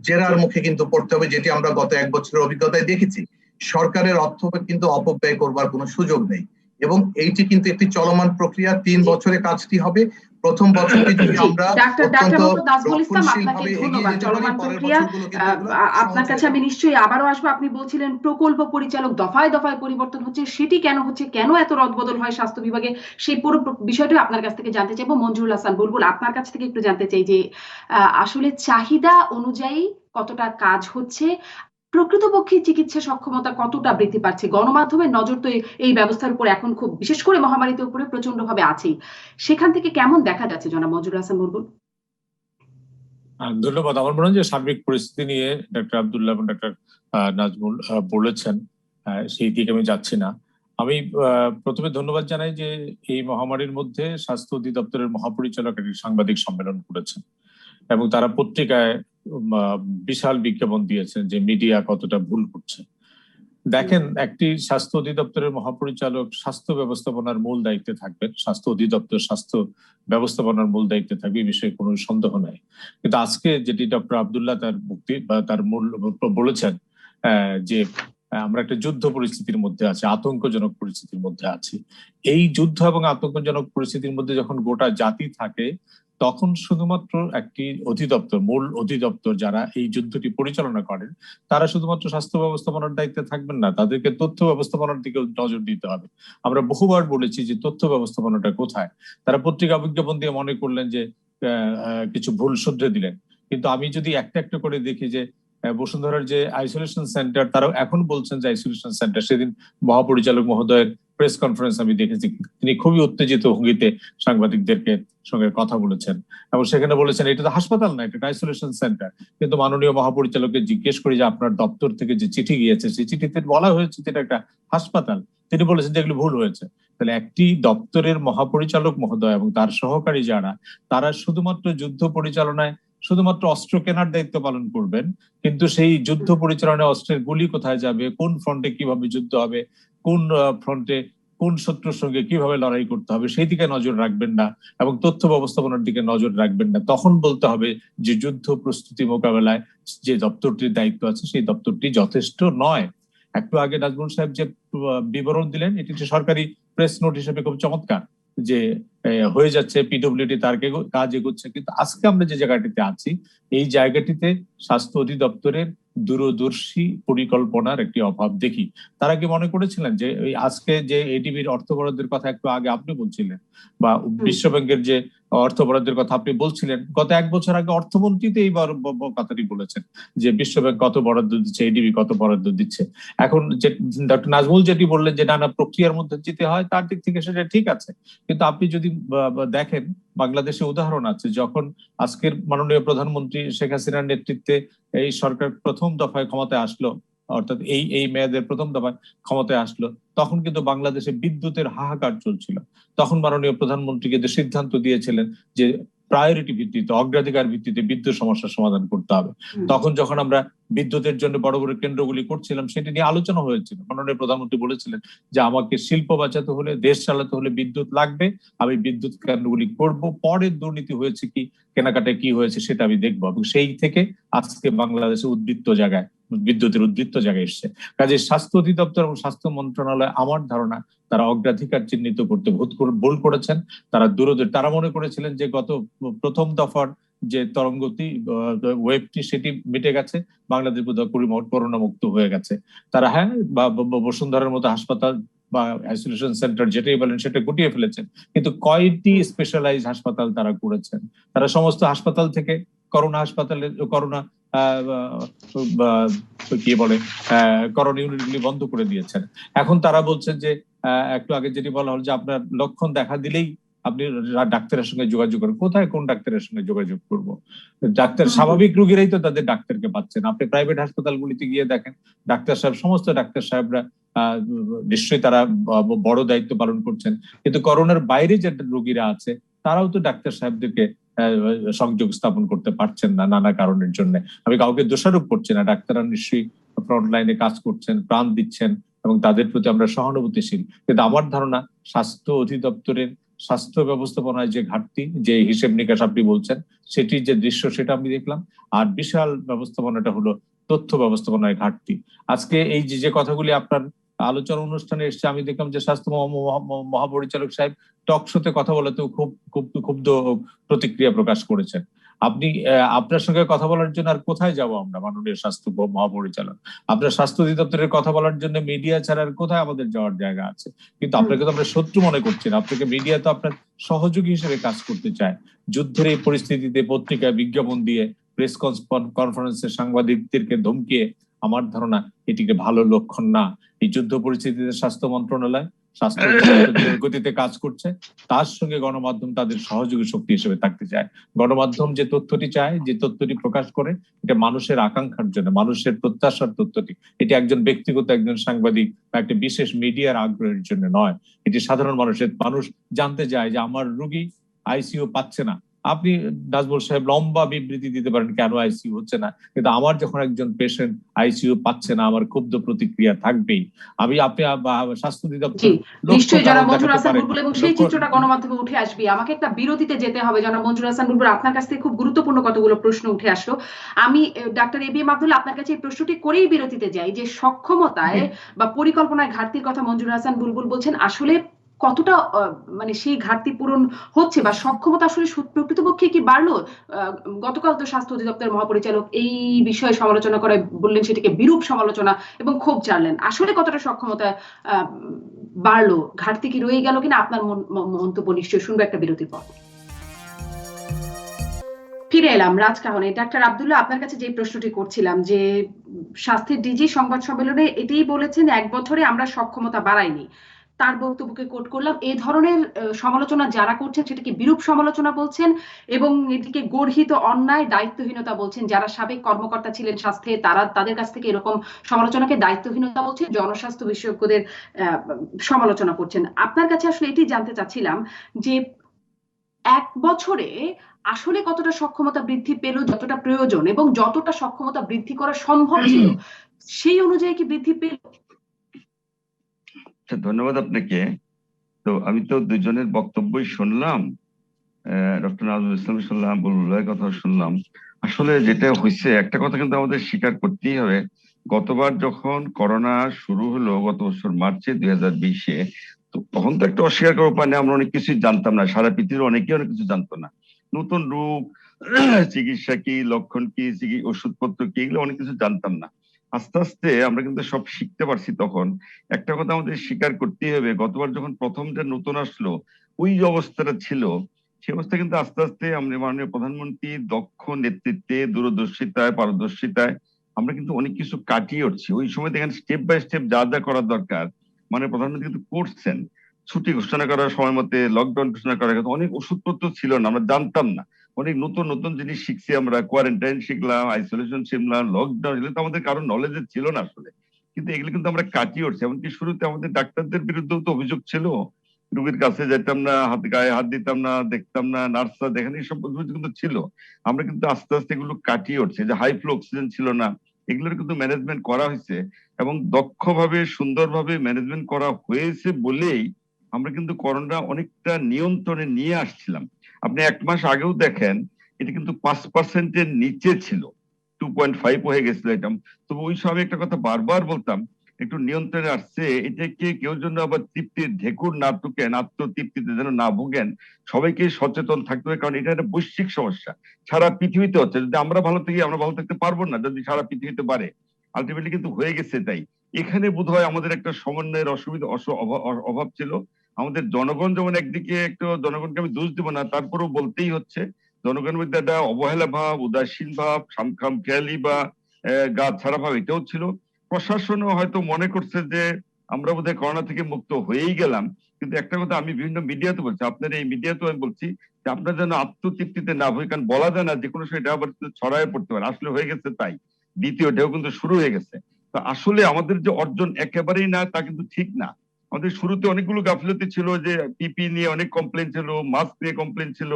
জেরার মুখে কিন্তু পড়তে হবে, যেটি আমরা গত 1 বছরের অভিজ্ঞতায় দেখেছি। সরকারের অর্থ কিন্তু অপব্যয় করবার কোনো সুযোগ নেই এবং এইটি কিন্তু একটি চলমান প্রক্রিয়া, 3 বছরে কাজটি হবে। প্রথম বছরটি যদি আমরা চলমান প্রক্রিয়া, আপনার কাছে আমি নিশ্চয়ই আবারও আসবো। আপনি বলছিলেন প্রকল্প পরিচালক দফায় দফায় পরিবর্তন হচ্ছে, সেটি কেন হচ্ছে, কেন এত রদবদল হয় স্বাস্থ্য বিভাগে, সেই পুরো বিষয়টা আপনার কাছ থেকে জানতে চাইবো। মঞ্জুরুল হাসান বুলবুল, আপনার কাছ থেকে একটু জানতে চাই যে আসলে চাহিদা অনুযায়ী কতটা কাজ হচ্ছে, প্রকৃতপক্ষে চিকিৎসা সক্ষমতা কতটা বৃদ্ধি পাচ্ছে? গণমাধ্যমের নজর তো এই ব্যবস্থার উপর এখন খুব, বিশেষ করে মহামারীতে উপরে প্রচন্ড ভাবে আছেই, সেখান থেকে কেমন দেখা যাচ্ছে জনাব মঞ্জুরুল হাসান বুলবুল? ধন্যবাদ। আমার মনে হয় যে সার্বিক পরিস্থিতি নিয়ে ডক্টর আব্দুল্লাহ এবং ডক্টর নাজমুল বলেছেন, সেই দিকে আমি যাচ্ছি না। আমি প্রথমে ধন্যবাদ জানাই যে এই মহামারীর মধ্যে স্বাস্থ্য অধিদপ্তরের মহাপরিচালক একটি সাংবাদিক সম্মেলন করেছেন এবং তারা পত্রিকায় বিশাল বিজ্ঞাপন দিয়েছেন যে মিডিয়া কতটা ভুল করছে। দেখেন, একটি স্বাস্থ্য অধিদপ্তরের মহাপরিচালক স্বাস্থ্য ব্যবস্থাপনার মূল দায়িত্বে থাকবেন, স্বাস্থ্য অধিদপ্তর স্বাস্থ্য ব্যবস্থাপনার মূল দায়িত্বে থাকবে, এই বিষয়ে কোনো সন্দেহ নাই। কিন্তু আজকে যেটি ডক্টর আব্দুল্লাহ তার মুক্তি বা তার মূল বলেছেন যে আমরা একটা যুদ্ধ পরিস্থিতির মধ্যে আছি, আতঙ্কজনক পরিস্থিতির মধ্যে আছি। এই যুদ্ধ এবং আতঙ্কজনক পরিস্থিতির মধ্যে যখন গোটা জাতি থাকে, তখন শুধুমাত্র একটি অধিদপ্তর, মূল অধিদপ্তর যারা এই যুদ্ধটি পরিচালনা করেন, তারা শুধুমাত্র স্বাস্থ্য ব্যবস্থাপনার দায়িত্বে থাকবেন না, তাদেরকে তথ্য ব্যবস্থাপনার দিকে নজর দিতে হবে। আমরা বহুবার বলেছি যে তথ্য ব্যবস্থাপনাটা কোথায়। তারা পত্রিকা বিজ্ঞাপন দিয়ে মনে করলেন যে কিছু ভুল শুধরে দিলেন, কিন্তু আমি যদি একটা একটা করে দেখি যে বসুন্ধরার যে আইসোলেশন সেন্টার, তারাও এখন বলছেন যে আইসোলেশন সেন্টার। সেদিন মহাপরিচালক মহোদয়ের প্রেস কনফারেন্স আমি দেখেছি, তিনি খুবই উত্তেজিত ভঙ্গিতে সাংবাদিকদেরকে সঙ্গে কথা বলেছেন এবং সেখানে বলেছেন এটা তো হাসপাতাল না, এটা আইসোলেশন সেন্টার। কিন্তু মাননীয় মহাপরিচালককে জিজ্ঞেস করি যে আপনার দপ্তর থেকে যে চিঠি গিয়েছে, সেই চিঠিতে বলা হয়েছে যে এটা একটা হাসপাতাল, তিনি বলেছেন যে এগুলো ভুল হয়েছে। তাহলে একটি দপ্তরের মহাপরিচালক মহোদয় এবং তার সহকারী যারা, তারা শুধুমাত্র যুদ্ধ পরিচালনায় শুধুমাত্র অস্ত্র কেনার দায়িত্ব পালন করবেন, কিন্তু সেই যুদ্ধ পরিচালনায় অস্ত্রের গুলি কোথায় যাবে, কোন ফ্রন্টে কিভাবে যুদ্ধ হবে, কোন ফ্রন্টে কোন শত্রুর সঙ্গে কিভাবে লড়াই করতে হবে, সেই দিকে নজর রাখবেন না এবং তথ্য ব্যবস্থাপনার দিকে নজর রাখবেন না। তখন বলতে হবে যে যুদ্ধ প্রস্তুতি মোকাবেলায় যে দপ্তরটির দায়িত্ব আছে, সেই দপ্তরটি যথেষ্ট নয়। একটু আগে নাজমুল সাহেব যে বিবরণ দিলেন, এটি সরকারি প্রেস নোট হিসেবে খুব চমৎকার, যে হয়ে যাচ্ছে, পিডব্লিউডি তার কাজ এগোচ্ছে। কিন্তু আজকে আমরা যে জায়গাটিতে আছি, এই জায়গাটিতে স্বাস্থ্য অধিদপ্তরের দূরদর্শী পরিকল্পনার একটি অভাব দেখি। তারা কি মনে করেছিলেন যে এই আজকে যে এডিবির অর্থ বরাদ্দের কথা একটু আগে আপনি বলছিলেন, বা বিশ্ব ব্যাংকের যে অর্থ বরাদ্দের কথা আপনি বলছিলেন, গত 1 বছর আগে অর্থমন্ত্রী তো এই কথাটি বলেছেন যে বিশ্ব ব্যাংক কত বরাদ্দ দিচ্ছে, এডিবি কত বরাদ্দ দিচ্ছে। এখন যে ডক্টর নাজমুল যেটি বললেন যে নানা প্রক্রিয়ার মধ্যে যেতে হয়, তার দিক থেকে সেটা ঠিক আছে, কিন্তু আপনি যদি দেখেন বাংলাদেশে উদাহরণ আছে, যখন আজকের মাননীয় প্রধানমন্ত্রী শেখ হাসিনার নেতৃত্বে এই সরকার প্রথম দফায় ক্ষমতায় আসলো, অর্থাৎ এই মেয়াদের প্রথম দফায় ক্ষমতায় আসলো, তখন কিন্তু বাংলাদেশে বিদ্যুতের হাহাকার চলছিল। তখন মাননীয় প্রধানমন্ত্রী কিন্তু সিদ্ধান্ত দিয়েছিলেন যে প্রায়োরিটি ভিত্তিতে, অগ্রাধিকার ভিত্তিতে বিদ্যুৎ সমস্যার সমাধান করতে হবে। তখন যখন আমরা বিদ্যুতের জন্য বড় বড় কেন্দ্রগুলি করছিলাম, সেটি নিয়ে আলোচনা হয়েছিল। মাননীয় প্রধানমন্ত্রী বলেছিলেন যে আমাকে শিল্প বাঁচাতে হলে, দেশ চালাতে হলে বিদ্যুৎ লাগবে, আমি বিদ্যুৎ কেন্দ্রগুলি করব, পরে দুর্নীতি হয়েছে কি, কেনাকাটায় কি হয়েছে সেটা আমি দেখবো। এবং সেই থেকে আজকে বাংলাদেশে বিদ্যুতের উদ্বৃত্ত জায়গায় এসছে। কাজে স্বাস্থ্য অধিদপ্তর এবং স্বাস্থ্য মন্ত্রণালয়, আমার ধারণা তারা অগ্রাধিকার চিহ্নিত করতে ভুল করেছেন। তারা মনে করেছিলেন যে গত প্রথম দফার যে তরঙ্গতি ওয়েবটি, সেটি মিটে গেছে, বাংলাদেশ বোধহয় করোনা মুক্ত হয়ে গেছে। তারা বা বসুন্ধরার মতো হাসপাতাল বা আইসোলেশন সেন্টার যেটাই বলেন সেটা গুটিয়ে ফেলেছেন, কিন্তু কয়টি স্পেশালাইজ হাসপাতাল তারা করেছেন? তারা সমস্ত হাসপাতাল থেকে করোনা করোনা ইউনিটগুলি বন্ধ করে দিয়েছেন। এখন তারা বলছেন যে একটু আগে যেটি বলা হলো যে আপনার লক্ষণ দেখা দিলেই আপনি ডাক্তারের সঙ্গে যোগাযোগ করেন। কোথায় কোন ডাক্তারের সঙ্গে যোগাযোগ করব? ডাক্তার, স্বাভাবিক রোগীরাই তো তাদের ডাক্তারকে পাচ্ছেন। আপনি প্রাইভেট হাসপাতালগুলিতে গিয়ে দেখেন, সমস্ত ডাক্তার সাহেবরা নিশ্চয়ই তারা বড় দায়িত্ব পালন করছেন, কিন্তু করোনার বাইরে যে রোগীরা আছে তারাও তো ডাক্তার সাহেবদেরকে সংযোগ স্থাপন করতে পারছেন না নানা কারণের জন্য। আমি কাউকে দোষারোপ করছি না, ডাক্তাররা নিশ্চয়ই ফ্রন্ট লাইনে কাজ করছেন, প্রাণ দিচ্ছেন, এবং তাদের প্রতি আমরা সহানুভূতিশীল। কিন্তু আমার ধারণা স্বাস্থ্য অধিদপ্তরের স্বাস্থ্য ব্যবস্থাপনায় যে ঘাটতি, যে হিসেব নিকাশ আপনি বলছেন, সেটির যে দৃশ্য সেটা আমি দেখলাম। আর বিশাল ব্যবস্থাপনাটা হলো তথ্য ব্যবস্থাপনায় ঘাটতি। আজকে এই যে কথাগুলি আপনার আলোচনা অনুষ্ঠানে এসছে, আমি দেখলাম যে স্বাস্থ্য মহাপরিচালক সাহেব টক শোতে কথা বলাতেও খুব ক্ষুব্ধ প্রতিক্রিয়া প্রকাশ করেছেন। আপনি আপনার সঙ্গে কথা বলার জন্য আর কোথায় যাব আমরা, মাননীয় স্বাস্থ্য মহাপরিচালক? আপনার স্বাস্থ্য অধিদপ্তরের কথা বলার জন্য মিডিয়া ছাড়া আর কোথায় আমাদের যাওয়ার জায়গা আছে? কিন্তু আপনাকে তো আমরা শত্রু মনে করছি না, আপনাকে মিডিয়া তো আপনার সহযোগী হিসেবে কাজ করতে চায়। যুদ্ধের এই পরিস্থিতিতে পত্রিকায় বিজ্ঞাপন দিয়ে, প্রেস কনফারেন্সে সাংবাদিকদেরকে ধমকিয়ে, আমার ধারণা এটিকে ভালো লক্ষণ না। এই যুদ্ধ পরিস্থিতিতে স্বাস্থ্য মন্ত্রণালয় স্বাস্থ্য গতিতে কাজ করছে, তার সঙ্গে গণমাধ্যম তাদের সহযোগী শক্তি হিসেবে থাকতে চায়। গণমাধ্যম যে তথ্যটি চায়, যে তথ্যটি প্রকাশ করে, এটা মানুষের আকাঙ্ক্ষার জন্য, মানুষের প্রত্যাশার তথ্যটি। এটি একজন ব্যক্তিগত, একজন সাংবাদিক বা একটা বিশেষ মিডিয়ার আগ্রহের জন্য নয়। এটি সাধারণ মানুষ জানতে চায় যে আমার রোগী আইসিইউ পাচ্ছে না। আপনি নাজমুল সাহেব লম্বা বিবৃতি দিতে পারেন কেন আইসিইউ হচ্ছে না, কিন্তু আমার যখন একজন পেশেন্ট আইসিইউ পাচ্ছে না, আমার ক্ষুব্ধ প্রতিক্রিয়া থাকবেই। আপনি স্বাস্থ্য অধিদপ্তর নিশ্চয়ই জনাব মঞ্জুর হাসান বুলবুল, এবং সেই চিত্রটা গণমাধ্যমে উঠে আসবে। আমাকে একটা বিরতিতে যেতে হবে জনাব মঞ্জুর হাসান বুলবুল। আপনার কাছ থেকে খুব গুরুত্বপূর্ণ কতগুলো প্রশ্ন উঠে আসলো। আমি ডাক্তার এবিএম আব্দুল্লাহ আপনার কাছে এই প্রশ্নটি করেই বিরতিতে যাই, যে সক্ষমতায় বা পরিকল্পনায় ঘাটতির কথা মঞ্জুর হাসান বুলবুল বলছেন, আসলে কতটা মানে সেই ঘাটতি পূরণ হচ্ছে বা সক্ষমতা আসলে প্রকৃতপক্ষে কি বাড়লো? গতকাল তো স্বাস্থ্য অধিদপ্তরের মহাপরিচালক এই বিষয়ে সমালোচনা করে বললেন সেটিকে বিরূপ সমালোচনা এবং ক্ষোভ জানলেন। আসলে কতটা সক্ষমতা বাড়লো, ঘাটতি কি রয়ে গেল কিনা, আপনার মন্তব্য নিশ্চয়ই শুনবো একটা বিরতির পর। ফিরে এলাম রাজকাহনে। ডাক্তার আব্দুল্লাহ, আপনার কাছে যে প্রশ্নটি করছিলাম, যে স্বাস্থ্যের ডিজি সংবাদ সম্মেলনে এটাই বলেছেন 1 বছরে আমরা সক্ষমতা বাড়াইনি। তার বক্তব্যকে কোট করলাম। এই ধরনের সমালোচনা যারা করছেন সেটাকে বিরূপ সমালোচনা বলছেন এবং এটিকে গর্হিত অন্যায়, দায়িত্বহীনতা বলছেন। যারা সাবেক কর্মকর্তা ছিলেন স্বাস্থ্যে, তাদের কাছ থেকে এরকম সমালোচনাকে দায়িত্বহীনতা বলছেন, জনস্বাস্থ্য বিশেষজ্ঞদের সমালোচনা করছেন। আপনার কাছে আসলে এটি জানতে চাচ্ছিলাম যে 1 বছরে আসলে কতটা সক্ষমতা বৃদ্ধি পেল, যতটা প্রয়োজন এবং যতটা সক্ষমতা বৃদ্ধি করা সম্ভব ছিল সেই অনুযায়ী কি বৃদ্ধি পেল? ধন্যবাদ আপনাকে। তো আমি তো দুজনের বক্তব্যই শুনলাম, ডক্টর নাজমুল ইসলাম শুনলাম, বুলবুলের কথা শুনলাম। আসলে যেটা হয়েছে, একটা কথা কিন্তু আমাদের স্বীকার করতেই হবে, গতবার যখন করোনা শুরু হলো গত বছর মার্চে 2020-এ, তো তখন তো একটা অস্বীকার করার উপায় নেই, আমরা অনেক কিছুই জানতাম না, সারা পৃথিবীর অনেকেই অনেক কিছু জানতো না। নতুন রোগ, চিকিৎসা কি, লক্ষণ কি, ওষুধপত্র কি, এগুলো অনেক কিছু জানতাম না। আস্তে আস্তে আমরা কিন্তু সব শিখতে পারছি। তখন একটা কথা আমাদের স্বীকার করতেই হবে, গতবার যখন প্রথম যে নতুন আসলো ওই যে অবস্থাটা ছিল, সেই অবস্থা কিন্তু আস্তে আস্তে আমরা মাননীয় প্রধানমন্ত্রী দক্ষ নেতৃত্বে, দূরদর্শিতায়, পারদর্শিতায় আমরা কিন্তু অনেক কিছু কাটিয়ে উঠছি। ওই সময় দেখেন স্টেপ বাই স্টেপ যা যা করার দরকার মানে প্রধানমন্ত্রী কিন্তু করছেন। ছুটি ঘোষণা করার সময় মতে, লকডাউন ঘোষণা করার কথা, অনেক ওষুধপত্র ছিল না, আমরা জানতাম না, অনেক নতুন নতুন জিনিস শিখছি আমরা, কোয়ারেন্টাইন শিখলাম, আইসোলেশন শিখলাম, লকডাউন, এগুলো তো আমাদের কারো নলেজে ছিল না আসলে। কিন্তু এগুলো কিন্তু আমরা কাটিয়ে উঠছি। এমনকি শুরুতে আমাদের ডাক্তারদের বিরুদ্ধেও তো অভিযোগ ছিল, রোগীর কাছে যেতাম না, গায়ে হাত দিতাম না, দেখতাম না, নার্সরা দেখেন, এইসব অভিযোগ কিন্তু ছিল। আমরা কিন্তু আস্তে আস্তে এগুলো কাটিয়ে উঠছি। যে হাই ফ্লো অক্সিজেন ছিল না, এগুলোর কিন্তু ম্যানেজমেন্ট করা হয়েছে, এবং দক্ষভাবে সুন্দরভাবে ম্যানেজমেন্ট করা হয়েছে বলেই আমরা কিন্তু করোনা অনেকটা নিয়ন্ত্রণে নিয়ে আসছিলাম। আপনি 1 মাস আগেও দেখেন এটা কিন্তু 5%-এর নিচে ছিল, 2.5 হয়ে গেছিল এটা। তবে ওই সময় একটা কথা বারবার বলতাম, একটু নিয়ন্ত্রণে আসছে, এটাকে কেউ জন্য আবার তৃপ্তির ঢেকুর না টুকেন, আত্মতৃপ্তিতে যেন না ভোগেন, সবাইকে সচেতন থাকতে হবে। কারণ এটা একটা বৈশ্বিক সমস্যা, সারা পৃথিবীতে হচ্ছে। যদি আমরা ভালো থাকি, আমরা ভালো থাকতে পারবো না যদি সারা পৃথিবীতে বাড়ে। আলটিমেটলি কিন্তু হয়ে গেছে তাই। এখানে বোধহয় আমাদের একটা সমন্বয়ের অভাব ছিল। আমাদের জনগণ যেমন একদিকে, একটু জনগণকে আমি দোষ দিব না, তারপরেও বলতেই হচ্ছে, জনগণের মধ্যে একটা অবহেলা ভাব, উদাসীন ভাব, খামখেয়ালি বা গা ছাড়া ভাব এটাও ছিল। প্রশাসনও হয়তো মনে করছে যে আমরা বোধহয় করোনা থেকে মুক্ত হয়েই গেলাম। কিন্তু একটা কথা আমি বিভিন্ন মিডিয়াতে বলছি, আপনার এই মিডিয়াতেও আমি বলছি, যে আপনার যেন আত্মতৃপ্তিতে না ভয়, কারণ বলা যায় না যে কোনো সময় এটা আবার ছড়ায় পড়তে পারে। আসলে হয়ে গেছে তাই, দ্বিতীয় ঢেউ কিন্তু শুরু হয়ে গেছে। তো আসলে আমাদের যে অর্জন একেবারেই না তা কিন্তু ঠিক না। আমাদের শুরুতে অনেকগুলো গাফিলতি ছিল, যে পিপি নিয়ে অনেক কমপ্লেন ছিল, মাস্ক নিয়ে কমপ্লেন ছিল,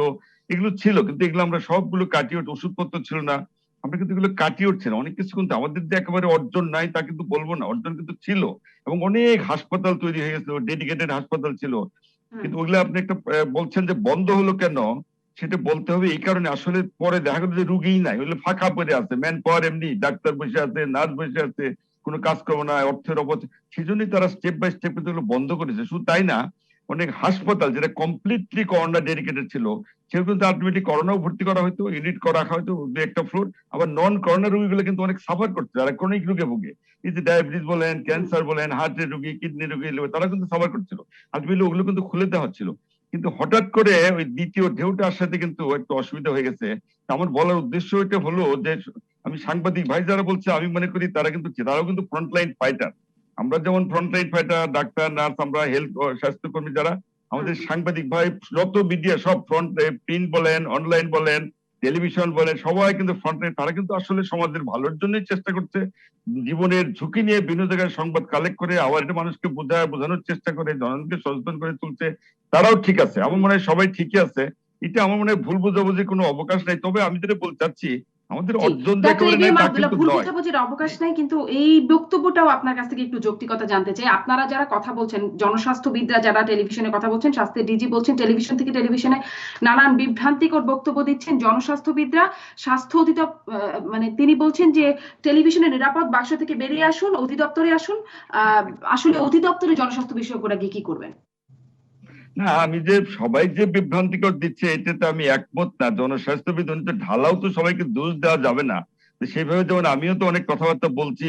এগুলো ছিল, কিন্তু এগুলো আমরা সবগুলো কাটিয়ে উঠে, ওষুধপত্র ছিল না, আমরা কিন্তু এগুলো কাটিয়ে উঠছি না। অনেক কিছু কিন্তু আমাদের যে একেবারে অর্জন নাই তা কিন্তু বলবো না, অর্জন কিন্তু ছিল। এবং অনেক হাসপাতাল তৈরি হয়ে গেছিল, ডেডিকেটেড হাসপাতাল ছিল। কিন্তু ওগুলো আপনি একটা বলছেন যে বন্ধ হলো কেন, সেটা বলতে হবে এই কারণে, আসলে পরে দেখা গেল যে রুগীই নাই, ওগুলো ফাঁকা পড়ে আছে, ম্যান পাওয়ার এমনি, ডাক্তার বসে আছে, নার্স বসে আছে, কোনো কাজকর্ম নাই, অর্থের অভাব। সেই জন্যই তারা স্টেপ বাই স্টেপ কিন্তু এগুলো বন্ধ করেছে। শুধু তাই না, অনেক হাসপাতাল যেটা কমপ্লিটলি করোনা ডেডিকেটেড ছিল, সেও কিন্তু আলটিমেটলি করোনাও ভর্তি করা হয়তো, এডিট করা রাখা হয়তো দু একটা ফ্লোর। আবার নন করোনা রোগীগুলো কিন্তু অনেক সাফার করছে, যারা ক্রনিক রোগে ভুগে, এই যে ডায়াবেটিস বলেন, ক্যান্সার বলেন, হার্টের রোগী, কিডনি রোগী, তারা কিন্তু সাফার করছিল। আলটিমেটলি ওগুলো কিন্তু খুলে দেওয়া হচ্ছিল। কিন্তু হঠাৎ করে ওই দ্বিতীয় ঢেউটা আসাতে কিন্তু একটু অসুবিধা হয়ে গেছে। আমার বলার উদ্দেশ্য এটা হলো যে, আমি সাংবাদিক ভাই যারা বলছে, আমি মনে করি তারা কিন্তু, তারাও কিন্তু ফ্রন্টলাইন ফাইটার। আমরা যেমন ফ্রন্টলাইন ফাইটার, ডাক্তার, নার্স, আমরা হেলথ স্বাস্থ্যকর্মী যারা, আমাদের সাংবাদিক ভাই, যত মিডিয়া সব ফ্রন্ট, প্রিন্ট বলেন, অনলাইন বলেন, টেলিভিশন বলেন, সবাই কিন্তু ফ্রন্টলাইন। তারা কিন্তু আসলে সমাজের ভালোর জন্যই চেষ্টা করছে, জীবনের ঝুঁকি নিয়ে বিভিন্ন জায়গায় সংবাদ কালেক্ট করে আবার এটা মানুষকে বোঝানোর চেষ্টা করে, জনগণকে সচেতন করে তুলছে। তারাও ঠিক আছে, আমার মনে হয় সবাই ঠিকই আছে। এটা আমার মনে হয় ভুল বোঝাবুঝির কোনো অবকাশ নাই। তবে আমি যেটা বলতে চাচ্ছি, আমাদের অর্জন যে ডাক্তার একেবারে নাই এবিএম তা আব্দুল্লাহ, কিন্তু ভুল নয়। বোঝাবুঝির অবকাশ নাই, কিন্তু এই বক্তব্যটাও আপনার কাছ থেকে একটু যৌক্তিকতা জানতে চাই। আপনারা যারা কথা বলছেন, জনস্বাস্থ্যবিদরা যারা টেলিভিশনে কথা বলছেন, স্বাস্থ্যের ডিজি বলছেন, টেলিভিশন থেকে টেলিভিশনে নানান বিভ্রান্তিকর বক্তব্য দিচ্ছেন জনস্বাস্থ্যবিদরা, স্বাস্থ্য অধিদপ্তর মানে তিনি বলছেন যে টেলিভিশনে নিরাপদ বাক্স থেকে বেরিয়ে আসুন, অধিদপ্তরে আসুন। আসলে অধিদপ্তরে জনস্বাস্থ্য বিশেষজ্ঞরা গিয়ে কি করবেন? না, আমি যে সবাই যে বিভ্রান্তিকর দিচ্ছে এটাতে আমি একমত না। জনস্বাস্থ্যবিদ ঢালাও তো সবাইকে দোষ দেওয়া যাবে না। তো সেইভাবে যেমন আমিও তো অনেক কথাবার্তা বলতে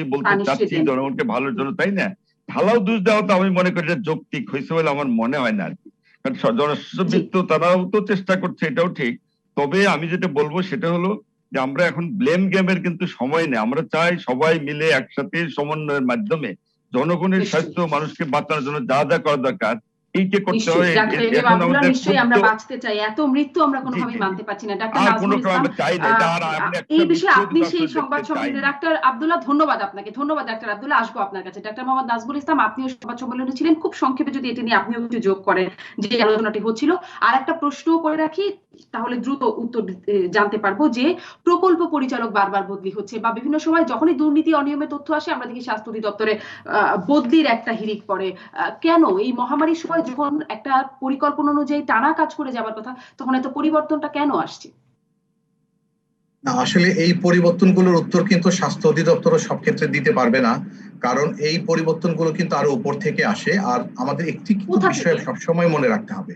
চাচ্ছি জনগণকে ভালোর জন্য, তাই না? ঢালাও দোষ দেওয়া তো আমি মনে করি এটা যৌক্তিক হয়েছে বলে আমার মনে হয় না আর কি। কারণ জনস্বাস্থ্যবিদ তো তারাও তো চেষ্টা করছে, এটাও ঠিক। তবে আমি যেটা বলবো সেটা হলো যে আমরা এখন ব্লেম গেমের কিন্তু সময় নেই। আমরা চাই সবাই মিলে একসাথে সমন্বয়ের মাধ্যমে জনগণের স্বাস্থ্য, মানুষকে বাঁচানোর জন্য যা যা করা দরকার এইটা করতে হয়। এখন আমাদের নিশ্চয়ই আমরা বাঁচতে চাই, এত মৃত্যু আমরা কোনোভাবেই মানতে পারছি না। ডাক্তার নাজমুল ইসলাম, এই বিষয়ে আপনি সেই সংবাদ সম্মেলনে, ডাক্তার আব্দুল্লাহ ধন্যবাদ আপনাকে, ধন্যবাদ ডাক্তার আব্দুল্লাহ। আসবো আপনার কাছে। ডাক্তার মোহাম্মদ নাজমুল ইসলাম, আপনিও সংবাদ সম্মেলনে ছিলেন, খুব সংক্ষেপে যদি এটি নিয়ে আপনিও একটু যোগ করেন যে আলোচনাটি হচ্ছিল। আর একটা প্রশ্ন করে রাখি, তাহলে দ্রুত উত্তর জানতে পারবো, যে প্রকল্প পরিচালক বারবার বদলি হচ্ছে, বা বিভিন্ন সময় যখনই দুর্নীতি অনিয়মের তথ্য আসে আমরা দেখি স্বাস্থ্য অধিদপ্তরে বদলির একটা হিড়িক পড়ে। কেন এই মহামারীর সময় যখন একটা পরিকল্পনা অনুযায়ী টানা কাজ করে যাবার কথা, তখন এত পরিবর্তনটা কেন আসছে? না, আসলে এই পরিবর্তনগুলোর উত্তর কিন্তু স্বাস্থ্য অধিদপ্তরও সব ক্ষেত্রে দিতে পারবে না, কারণ এই পরিবর্তনগুলো কিন্তু আরো উপর থেকে আসে। আর আমাদের একটি বিষয় সবসময় মনে রাখতে হবে,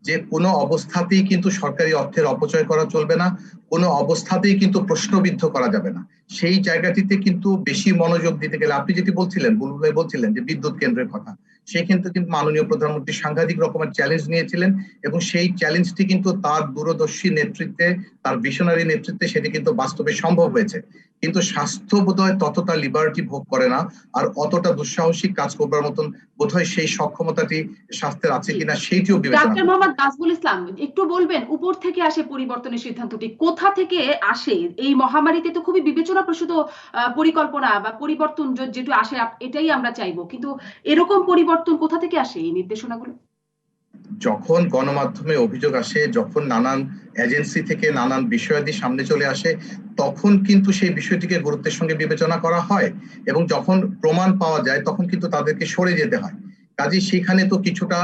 যে কোনো অবস্থাতেই কিন্তু সরকারি অর্থের অপচয় করা চলবে না, কোনো অবস্থাতেই কিন্তু প্রশ্নবিদ্ধ করা যাবে না। সেই জায়গাটিতে কিন্তু বেশি মনোযোগ দিতে গেলে, আপনি যেটি বলছিলেন, বুলবুল ভাই বলছিলেন যে বিদ্যুৎ কেন্দ্রের কথা, সেই কিন্তু মাননীয় প্রধানমন্ত্রী সাংঘাতিক রকমের চ্যালেঞ্জ নিয়েছিলেন, এবং সেই চ্যালেঞ্জটি কিন্তু তার দূরদর্শী নেতৃত্বে, তার ভিশনারি নেতৃত্বে সেটি কিন্তু বাস্তবে সম্ভব হয়েছে। কিন্তু স্বাস্থ্য বোধহয় ততটা লিবার্টি ভোগ করে না, আর অতটা দুঃসাহসিক কাজ করবার মতন বোধহয় সেই সক্ষমতাটি স্বাস্থ্যের আছে কিনা সেইটিও বিবেচনা ডাক্তার করতে মোহাম্মদ হবে। নাজমুল ইসলাম, একটু বলবেন উপর থেকে আসে পরিবর্তনের সিদ্ধান্তটি কোথা থেকে আসে? এই মহামারীতে তো খুবই বিবেচনা প্রসূত পরিকল্পনা বা পরিবর্তন যেটা আসে এটাই আমরা চাইবো, কিন্তু এরকম পরিবর্তন কোথা থেকে আসে এই নির্দেশনাগুলো? যখন গণমাধ্যমে অভিযোগ আসে, যখন নানান এজেন্সি থেকে নানান বিষয়াদি সামনে চলে আসে, তখন কিন্তু সেই বিষয়টিকে গুরুত্বের সঙ্গে বিবেচনা করা হয়, এবং যখন প্রমাণ পাওয়া যায় তখন কিন্তু তাদেরকে সরে যেতে হয়। কাজে সেখানে তো কিছুটা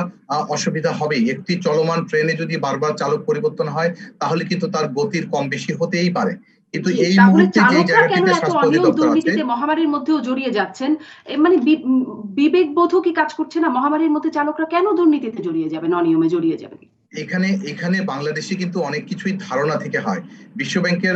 অসুবিধা হবেই। একটি চলমান ট্রেনে যদি বারবার চালক পরিবর্তন হয়, তাহলে কিন্তু তার গতির কম বেশি হতেই পারে। কিন্তু এই তাহলে মুহূর্তে যে চালকরা কেন জায়গাটিতে এত স্বাস্থ্য অনিয়ম অধিদপ্তর আছে, দুর্নীতিতে মহামারীর মধ্যেও জড়িয়ে যাচ্ছেন? মানে বিবেক বোধও কি কাজ করছে না? মহামারীর মধ্যে চালকরা কেন দুর্নীতিতে জড়িয়ে যাবেন, অনিয়মে জড়িয়ে যাবেন? এখানে বাংলাদেশে কিন্তু অনেক কিছুই ধারণা থেকে হয়। বিশ্বব্যাংকের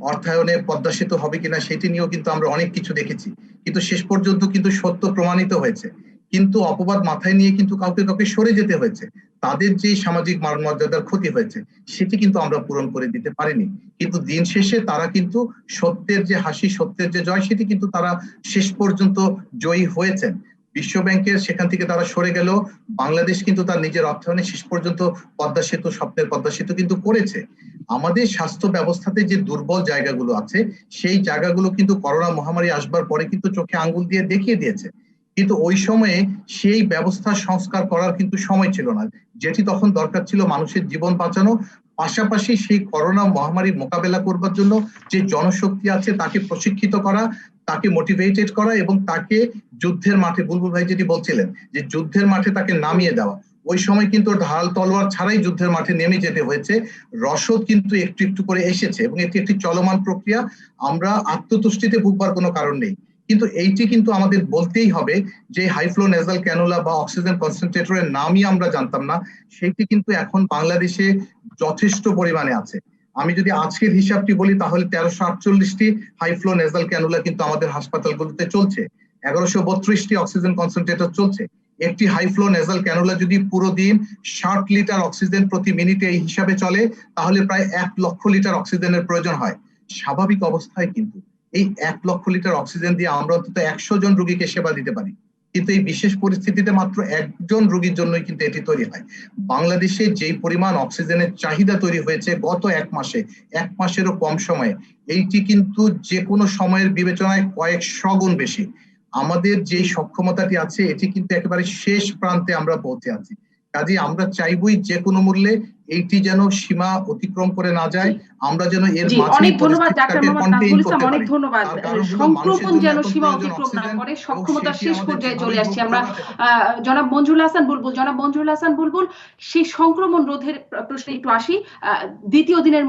অর্থায়নে পদ্মা সেতু হবে কিনা সেটি নিয়েও কিন্তু আমরা অনেক কিছু দেখেছি, কিন্তু শেষ পর্যন্ত কিন্তু সত্য প্রমাণিত হয়েছে। কিন্তু অপবাদ মাথায় নিয়ে কিন্তু কাউকে কাউকে সরে যেতে হয়েছে। তাদের যে সামাজিক মান মর্যাদার ক্ষতি হয়েছে সেটি কিন্তু আমরা পূরণ করে দিতে পারিনি। কিন্তু দিন শেষে তারা কিন্তু সত্যের যে হাসি, সত্যের যে জয়, সেটি কিন্তু তারা শেষ পর্যন্ত জয়ী হয়েছেন। বিশ্বব্যাংকের সেখান থেকে তারা সরে গেল, বাংলাদেশ কিন্তু তার নিজের অর্থায়নে শেষ পর্যন্ত পদ্মা সেতু, স্বপ্নের পদ্মা সেতু কিন্তু করেছে। আমাদের স্বাস্থ্য ব্যবস্থাতে যে দুর্বল জায়গাগুলো আছে, সেই জায়গাগুলো কিন্তু করোনা মহামারী আসবার পরে কিন্তু চোখে আঙ্গুল দিয়ে দেখিয়ে দিয়েছে। কিন্তু ওই সময়ে সেই ব্যবস্থা সংস্কার করার কিন্তু সময় ছিল না। যেটি তখন দরকার ছিল মানুষের জীবন বাঁচানো, পাশাপাশি সেই করোনা মহামারী মোকাবেলা করবার জন্য যে জনশক্তি আছে তাকে প্রশিক্ষিত করা, তাকে মোটিভেটেড করা, এবং তাকে যুদ্ধের মাঠে, বুলবুল ভাই যেটি বলছিলেন যে যুদ্ধের মাঠে তাকে নামিয়ে দেওয়া। ওই সময় কিন্তু ঢাল তলোয়ার ছাড়াই যুদ্ধের মাঠে নেমে যেতে হয়েছে। রসদ কিন্তু একটু একটু করে এসেছে, এবং এটি একটি চলমান প্রক্রিয়া। আমরা আত্মতুষ্টিতে ভুগবার কোনো কারণ নেই। কিন্তু এইটি কিন্তু আমাদের বলতেই হবে যে হাই ফ্লো নেজাল ক্যানুলা বা অক্সিজেন কনসেন্ট্রেটরের নামই আমরা জানতাম না, সেটি কিন্তু এখন বাংলাদেশে যথেষ্ট পরিমাণে আছে। আমি যদি আজকের হিসাবটি বলি, তাহলে 1348টি হাই ফ্লো নেজাল ক্যানুলা কিন্তু আমাদের হাসপাতালগুলোতে চলছে, 1132টি অক্সিজেন কনসেন্ট্রেটর চলছে। একটি হাই ফ্লো নেজাল ক্যানুলা যদি পুরো দিন 60 লিটার অক্সিজেন প্রতি মিনিটে এই হিসাবে চলে, তাহলে প্রায় 1 লক্ষ লিটার অক্সিজেনের প্রয়োজন হয়। স্বাভাবিক অবস্থায় কিন্তু এই 1 লক্ষ লিটার অক্সিজেন দিয়ে আমরা অন্তত 100 জন রোগীকে সেবা দিতে পারি, কিন্তু এই বিশেষ পরিস্থিতিতে মাত্র একজন রোগীর জন্যই কিন্তু এটি তৈরি হয়। বাংলাদেশে যেই পরিমাণ অক্সিজেনের চাহিদা তৈরি হয়েছে গত 1 মাসেরও কম সময়ে, এইটি কিন্তু যে কোনো সময়ের বিবেচনায় কয়েকশো গুণ বেশি। আমাদের যে সক্ষমতাটি আছে এটি কিন্তু একেবারে শেষ প্রান্তে আমরা পৌঁছে আছি। কাজে আমরা চাইবই যে কোনো মূল্যে এইটি যেন সীমা অতিক্রম করে না যায়, আমরা যেন এর জি, মাঝে অনেক ধন্যবাদ ডাক্তার পরিস্থিতিটাকে মোহাম্মদ কন্টেইন নাজমুল ইসলাম, করতে অনেক পারি। ধন্যবাদ। তার কারণ হলো মানুষের সংক্রমণ জন্য যেন এখন সীমা প্রয়োজন অতিক্রম না অক্সিজেন, করে, এবং সক্ষমতার সেটি শেষ আমাদের পর্যায়ে চলে যেভাবেই হোক আসছে আমরা। করাতে হবে। জনাব মঞ্জুরুল হাসান বুলবুল, সেই সংক্রমণ রোধের প্রশ্নে একটু আসি। দ্বিতীয় দিনের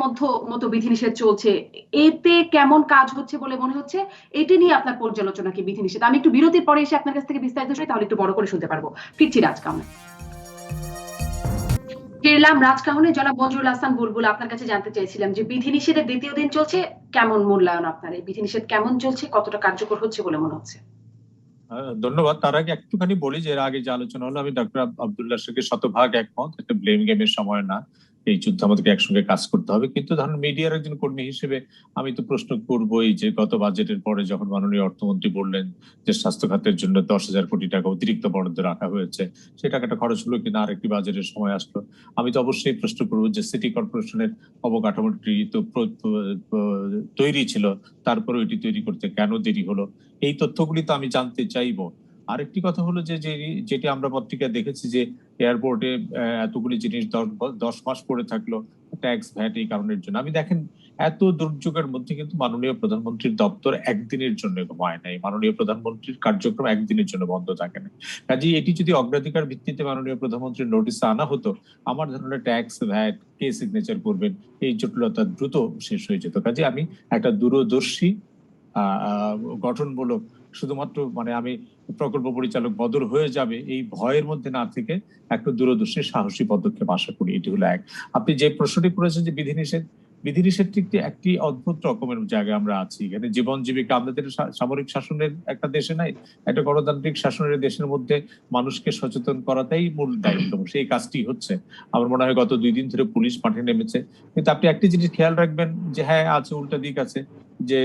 মতো বিধিনিষেধ চলছে, এতে কেমন কাজ হচ্ছে বলে মনে হচ্ছে? এটি নিয়ে আপনার পর্যালোচনা কি? বিধিনিষেধ, আমি একটু বিরতির পরে এসে আপনার কাছ থেকে বিস্তারিত শুনি, তাহলে একটু বড় করে শুনতে পারবো। ফিরছি রাজকাহনে। ফিরলাম রাজকাহনে। জনাব মঞ্জুরুল হাসান বুলবুল, আপনার কাছে জানতে চাইছিলাম যে বিধিনিষেধের দ্বিতীয় দিন চলছে, কেমন মূল্যায়ন আপনার? এই বিধিনিষেধ কেমন চলছে, কতটা কার্যকর হচ্ছে বলে মনে হচ্ছে? ধন্যবাদ। তার আগে একটুখানি বলি যে এর আগে যে আলোচনা হলো, আমি ডক্টর আব্দুল্লাহর সঙ্গে শতভাগ একমত। একটা ব্লেম গেমের সময় না, এই যুদ্ধে আমাদেরকে একসঙ্গে কাজ করতে হবে। কিন্তু ধরুন মিডিয়ার একজন কর্মী হিসেবে আমি তো প্রশ্ন করবোই যে গত বাজেটের পরে যখন মাননীয় অর্থমন্ত্রী বললেন যে স্বাস্থ্য খাতের জন্য 10,000 কোটি টাকা অতিরিক্ত বরাদ্দ রাখা হয়েছে, সেই টাকাটা খরচ হলো কিনা আরেকটি বাজেটের সময় আসলো, আমি তো অবশ্যই প্রশ্ন করবো যে সিটি কর্পোরেশনের অবকাঠামোটি তো তৈরি ছিল, তারপরে এটি তৈরি করতে কেন দেরি হলো, এই তথ্যগুলি তো আমি জানতে চাইবো। আরেকটি কথা হলো যে যেটি আমরা পত্রিকায় দেখেছি যে এয়ারপোর্টে এতগুলি জিনিস 10 মাস পড়ে থাকলো, ট্যাক্স ভ্যাট এই কারণের জন্য। আমি দেখেন এত দুর্যোগের মধ্যে কিন্তু মাননীয় প্রধানমন্ত্রীর দপ্তর একদিনের জন্য ঘুমায় নাই, মাননীয় প্রধানমন্ত্রীর কার্যক্রম একদিনের জন্য বন্ধ থাকে না। কাজেই এটি যদি অগ্রাধিকার ভিত্তিতে মাননীয় প্রধানমন্ত্রীর নোটিসে আনা হতো, আমার ধরনের ট্যাক্স ভ্যাট কে সিগনেচার করবেন এই জটিলতা দ্রুত শেষ হয়ে যেত। কাজে আমি একটা দূরদর্শী গঠনমূলক শুধুমাত্র মানে আমি প্রকল্প পরিচালক বদল হয়ে যাবে এই ভয়ের মধ্যে না থেকে একটু দূরদর্শী সাহসী পদক্ষেপ আশা করি। এটি হলো এক। আপনি যে প্রশ্নটি করেছেন যে বিধিনিষেধ একটি অদ্ভুত রকমের জায়গায় আমরা আছি। এখানে জীবন জীবিকা, আমাদের সামরিক শাসনের একটা দেশে নাই, একটা গণতান্ত্রিক শাসনের দেশের মধ্যে মানুষকে সচেতন করাটাই মূল দায়িত্ব। সেই কাজটি হচ্ছে। আমার মনে হয় গত 2 দিন ধরে পুলিশ মাঠে নেমেছে। কিন্তু আপনি একটি জিনিস খেয়াল রাখবেন যে হ্যাঁ আছে, উল্টা দিক আছে, যে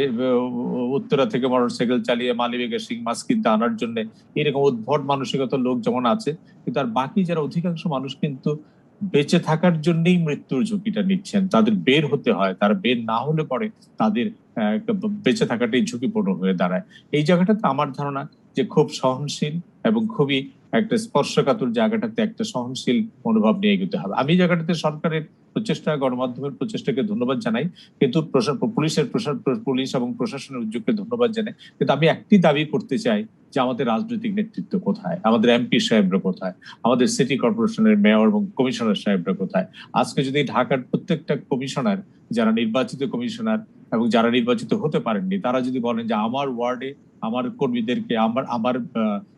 উত্তরা থেকে মোটরসাইকেল চালিয়ে মালিবাগে শিং মাছ কিনতে আনার জন্য এরকম উদ্ভট মানসিকতার লোক যেমন আছে, কিন্তু আর বাকি যারা অধিকাংশ মানুষ কিন্তু বেঁচে থাকার জন্যই মৃত্যুর ঝুঁকিটা নিচ্ছেন। তাদের বের হতে হয়, তারা বের না হলে পরে তাদের বেঁচে থাকাটাই ঝুঁকিপূর্ণ হয়ে দাঁড়ায়। এই জায়গাটাতে আমার ধারণা যে খুব সহনশীল এবং খুবই একটা স্পর্শকাতর জায়গাটাতে একটা সহনশীল মনোভাব নিয়ে এগোতে হবে। আমি জায়গাটাতে সরকারের প্রচেষ্টা, গণমাধ্যমের প্রচেষ্টাকে ধন্যবাদ জানাই, কিন্তু পুলিশ এবং প্রশাসনের উদ্যোগকে ধন্যবাদ জানাই। কিন্তু আমি একটি দাবি করতে চাই যে আমাদের রাজনৈতিক নেতৃত্ব কোথায়, আমাদের এমপি সাহেবরা কোথায়, আমাদের সিটি কর্পোরেশনের মেয়র এবং কমিশনার সাহেবরা কোথায়? আজকে যদি ঢাকার প্রত্যেকটা কমিশনার, যারা নির্বাচিত কমিশনার এবং যারা নির্বাচিত হতে পারেননি, তারা যদি বলেন যে আমার ওয়ার্ডে আমার কর্মীদেরকে, আমার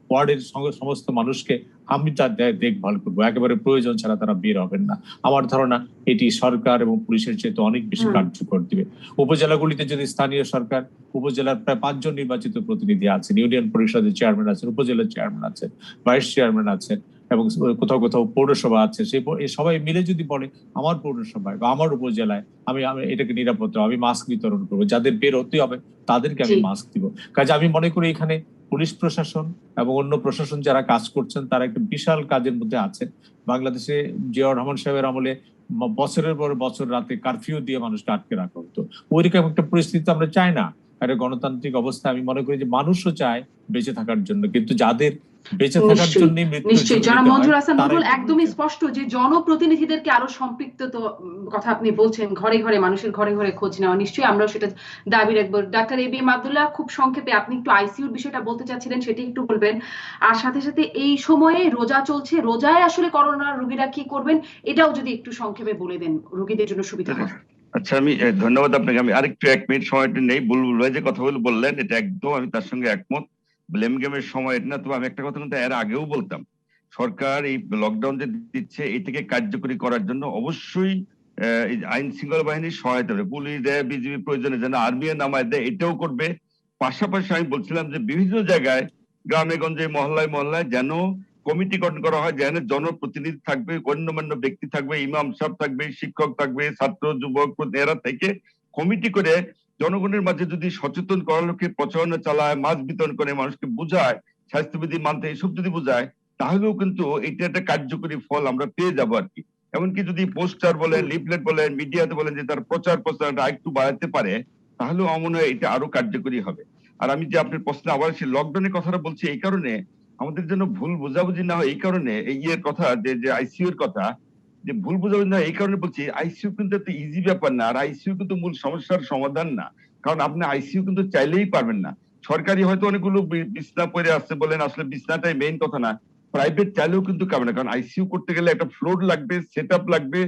ওয়ার্ডের সমস্ত মানুষকে আমি তার দেখভাল করবো, একেবারে প্রয়োজন ছাড়া তারা বের হবেন না, আমার ধারণা এটি সরকার এবং পুলিশের চেয়ে অনেক বেশি কার্যকর দিবে। উপজেলাগুলিতে যদি স্থানীয় সরকার, উপজেলার প্রায় 5 জন নির্বাচিত প্রতিনিধি আছেন, ইউনিয়ন পরিষদের চেয়ারম্যান আছেন, উপজেলার চেয়ারম্যান আছেন, ভাইস চেয়ারম্যান আছেন এবং কোথাও কোথাও পৌরসভা আছে, সেই সবাই মিলে যদি বলে আমার পৌরসভায় বা আমার উপজেলায় আমি এটাকে নিরাপত্তা, আমি মাস্ক বিতরণ করবো, যাদের বের হতে হবে তাদেরকে আমি মাস্ক দিব। কাজে আমি মনে করি এখানে পুলিশ প্রশাসন এবং অন্য প্রশাসন যারা কাজ করছেন তারা একটা বিশাল কাজের মধ্যে আছেন। বাংলাদেশে জিয়াউর রহমান সাহেবের আমলে বছরের পর বছর রাতে কারফিউ দিয়ে মানুষকে আটকে রাখা হতো। ওইরকম একটা পরিস্থিতি আমরা চাই না। একটা গণতান্ত্রিক অবস্থা আমি মনে করি যে মানুষও চায় বেঁচে থাকার জন্য, কিন্তু যাদের বেঁচে থাকার জন্য নিশ্চয়ই জনাব মঞ্জুর হাসান বুলবুল একদমই স্পষ্ট যে জনপ্রতিনিধিদেরকে আরো সম্পৃক্ত তো কথা আপনি বলছেন, ঘরে ঘরে মানুষের ঘরে ঘরে খোঁজ নেওয়া, নিশ্চয়ই আমরা সেটা দাবি রাখবো। Doctor A B M Abdullah, খুব সংক্ষেপে আপনি একটু আইসিইউর বিষয়টা বলতে চাচ্ছিলেন, সেটা একটু বলবেন। আর সাথে সাথে এই সময়ে রোজা চলছে, রোজায় আসলে করোনার রোগীরা কি করবেন এটাও যদি একটু সংক্ষেপে বলে দেন রোগীদের জন্য সুবিধা হয়। আচ্ছা, আমি ধন্যবাদ আপনাকে। আমি আরেকটু 1 মিনিট সময়টা নেই। বুলবুল ভাই যে কথাগুলো বললেন এটা একদম আমি তার সঙ্গে একমত। ব্লেম গেমের সময় এটা না। তবে আমি একটা কথা কিন্তু এর আগেও বলতাম, সরকার এই লকডাউন যে দিচ্ছে এটাকে কার্যকরী করার জন্য অবশ্যই আইন শৃঙ্খলা বাহিনীর সহায়তা হবে। পুলিশ দেয়, বিজিবি প্রয়োজনে যেন আর্মিও নামায় দেয়, এটাও করবে। পাশাপাশি আমি বলছিলাম যে বিভিন্ন জায়গায় গ্রামে গঞ্জে মহল্লায় মহল্লায় যেন কমিটি গঠন করা হয়, যেখানে জনপ্রতিনিধি থাকবে, গণ্যমান্য ব্যক্তি থাকবে, ইমাম সাহেব থাকবে, শিক্ষক থাকবে, ছাত্র যুবক এরা থেকে কমিটি করে জনগণের মাঝে যদি সচেতন করার লক্ষ্যে প্রচারণা চালায়, মাছ বিতরণ করে, মানুষকে বোঝায়, স্বাস্থ্যবিধি মানতে, এসব যদি বোঝায়, তাহলেও কিন্তু এটা একটা কার্যকরী ফল আমরা পেয়ে যাবো আর কি। এমনকি যদি পোস্টার বলেন, লিফলেট বলেন, মিডিয়াতে বলেন যে তার প্রচারটা একটু বাড়াতে পারে, তাহলেও আমার মনে হয় এটা আরো কার্যকরী হবে। আর আমি যে আপনার প্রশ্নে আবার সেই লকডাউনের কথাটা বলছি এই কারণে, আমাদের জন্য ভুল বোঝাবুঝি না হয় এই কারণে, এই ইয়ের কথা যে আইসিইউ এর কথা, যে ভুল বোঝাবুঝি না এই কারণে বলছি, আইসিইউ কিন্তু একটা ইজি ব্যাপার না, আর আইসিইউ কিন্তু মূল সমস্যার সমাধান না। কারণ আপনি আইসিইউ কিন্তু চাইলেই পারবেন না। সরকারি হয়তো অনেকগুলো বিছনা পড়ে আসছে বলেন, আসলে বিছনাটাই মেইন কথা না, প্রাইভেট চাইলেও কিন্তু পাবে না। কারণ আইসিইউ করতে গেলে একটা ফ্লোর লাগবে, সেট আপ লাগবে,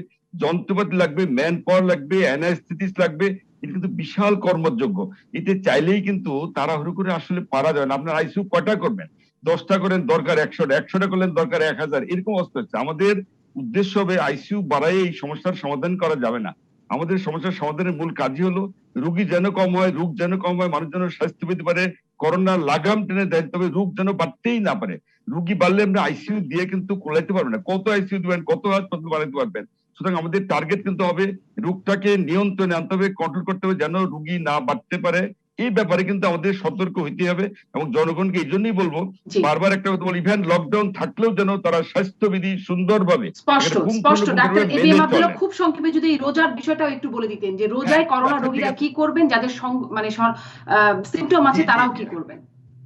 যন্ত্রপাতি লাগবে, ম্যান পাওয়ার লাগবে, অ্যানাস্থেটিস্ট লাগবে। এটা কিন্তু বিশাল কর্মযোগ্য। এতে চাইলেই কিন্তু তাড়াহুড়ো করে আসলে পারা যাবে না। আপনার আইসিইউ কয়টা করবেন? 10টা করেন, দরকার 100টা, 100টা করলেন, দরকার 1000, এরকম অবস্থা হচ্ছে। আমাদের উদ্দেশ্য হবে আইসিইউ বাড়াই এই সমস্যার সমাধান করা যাবে না। আমাদের সমস্যার সমাধানের মূল কাজই হলো রোগী যেন কম হয়, রোগ যেন কম হয়, মানুষ যেন স্বাস্থ্য পেতে পারে, করোনার লাগাম টেনে দেয়, তবে রোগ যেন বাড়তেই না পারে। রোগী বাড়লে আমরা আইসিইউ দিয়ে কিন্তু কোলাইতে পারবো না। কত আইসিইউ দিবেন, কত হাসপাতাল বাড়াইতে পারবেন? সুতরাং আমাদের টার্গেট কিন্তু হবে রোগটাকে নিয়ন্ত্রণে আনতে হবে, কন্ট্রোল করতে হবে, যেন রোগী না বাড়তে পারে। এই ব্যাপারে কিন্তু আমাদের সতর্ক হইতে হবে এবং জনগণকে এই জন্যই বলবো, বারবার একটা কথা বলি, ইভেন লকডাউন থাকলেও যেন তারা স্বাস্থ্যবিধি সুন্দরভাবে স্পষ্ট doctor A B M Abdullah, খুব সংক্ষেপে যদি রোজার বিষয়টাও একটু বলে দিতেন যে রোজায় করোনা রোগীরা কি করবেন, যাদের মানে সিম্পটম আছে তারাও কি করবেন?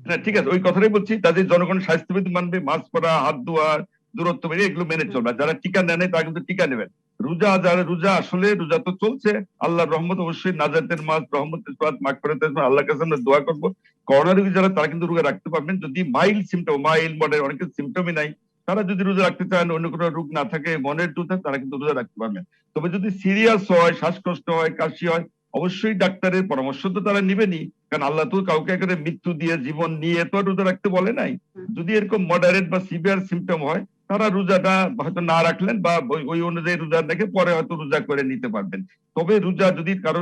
না ঠিক আছে, ওই কথাটাই বলছি, তাদের জনগণ স্বাস্থ্যবিধি মানবে, মাস্ক পরা, হাত ধোয়া, দূরত্ব মেনে এগুলো মেনে চলবে। যারা টিকা নেয় তারা কিন্তু টিকা নেবেন। রোজা আসলে রোজা তো চলছে, আল্লাহর রহমত, অবশ্যই নাজাতের মাস, রহমতের সাথ, মাগফিরাতের মাস, আল্লাহর কাছে আমরা দোয়া করবো। করোনা রোগী যারা তারা কিন্তু রোগা রাখতে পারবেন যদি মাইল্ড সিমটম, মাইল্ড মডেল, অনেকের সিমটমই নাই, তারা যদি রোজা রাখতে চান, অন্য কোনো রোগ না থাকে, মনের টু থাকে, তারা কিন্তু রোজা রাখতে পারবেন। তবে যদি সিরিয়াস হয়, শ্বাসকষ্ট হয়, কাশি হয়, অবশ্যই ডাক্তারের পরামর্শ তো তারা নিবেনই। কারণ আল্লাহ তো কাউকে করে মৃত্যু দিয়ে জীবন নিয়ে তো রোজা রাখতে বলে নাই। যদি এরকম মডারেট বা সিভিয়ার সিমটম হয় তারা রোজাটা হয়তো না রাখলেন বা ওই অনুযায়ী রোজা রেখে পরে হয়তো রোজা করে নিতে পারবেন। তবে রোজা যদি কারো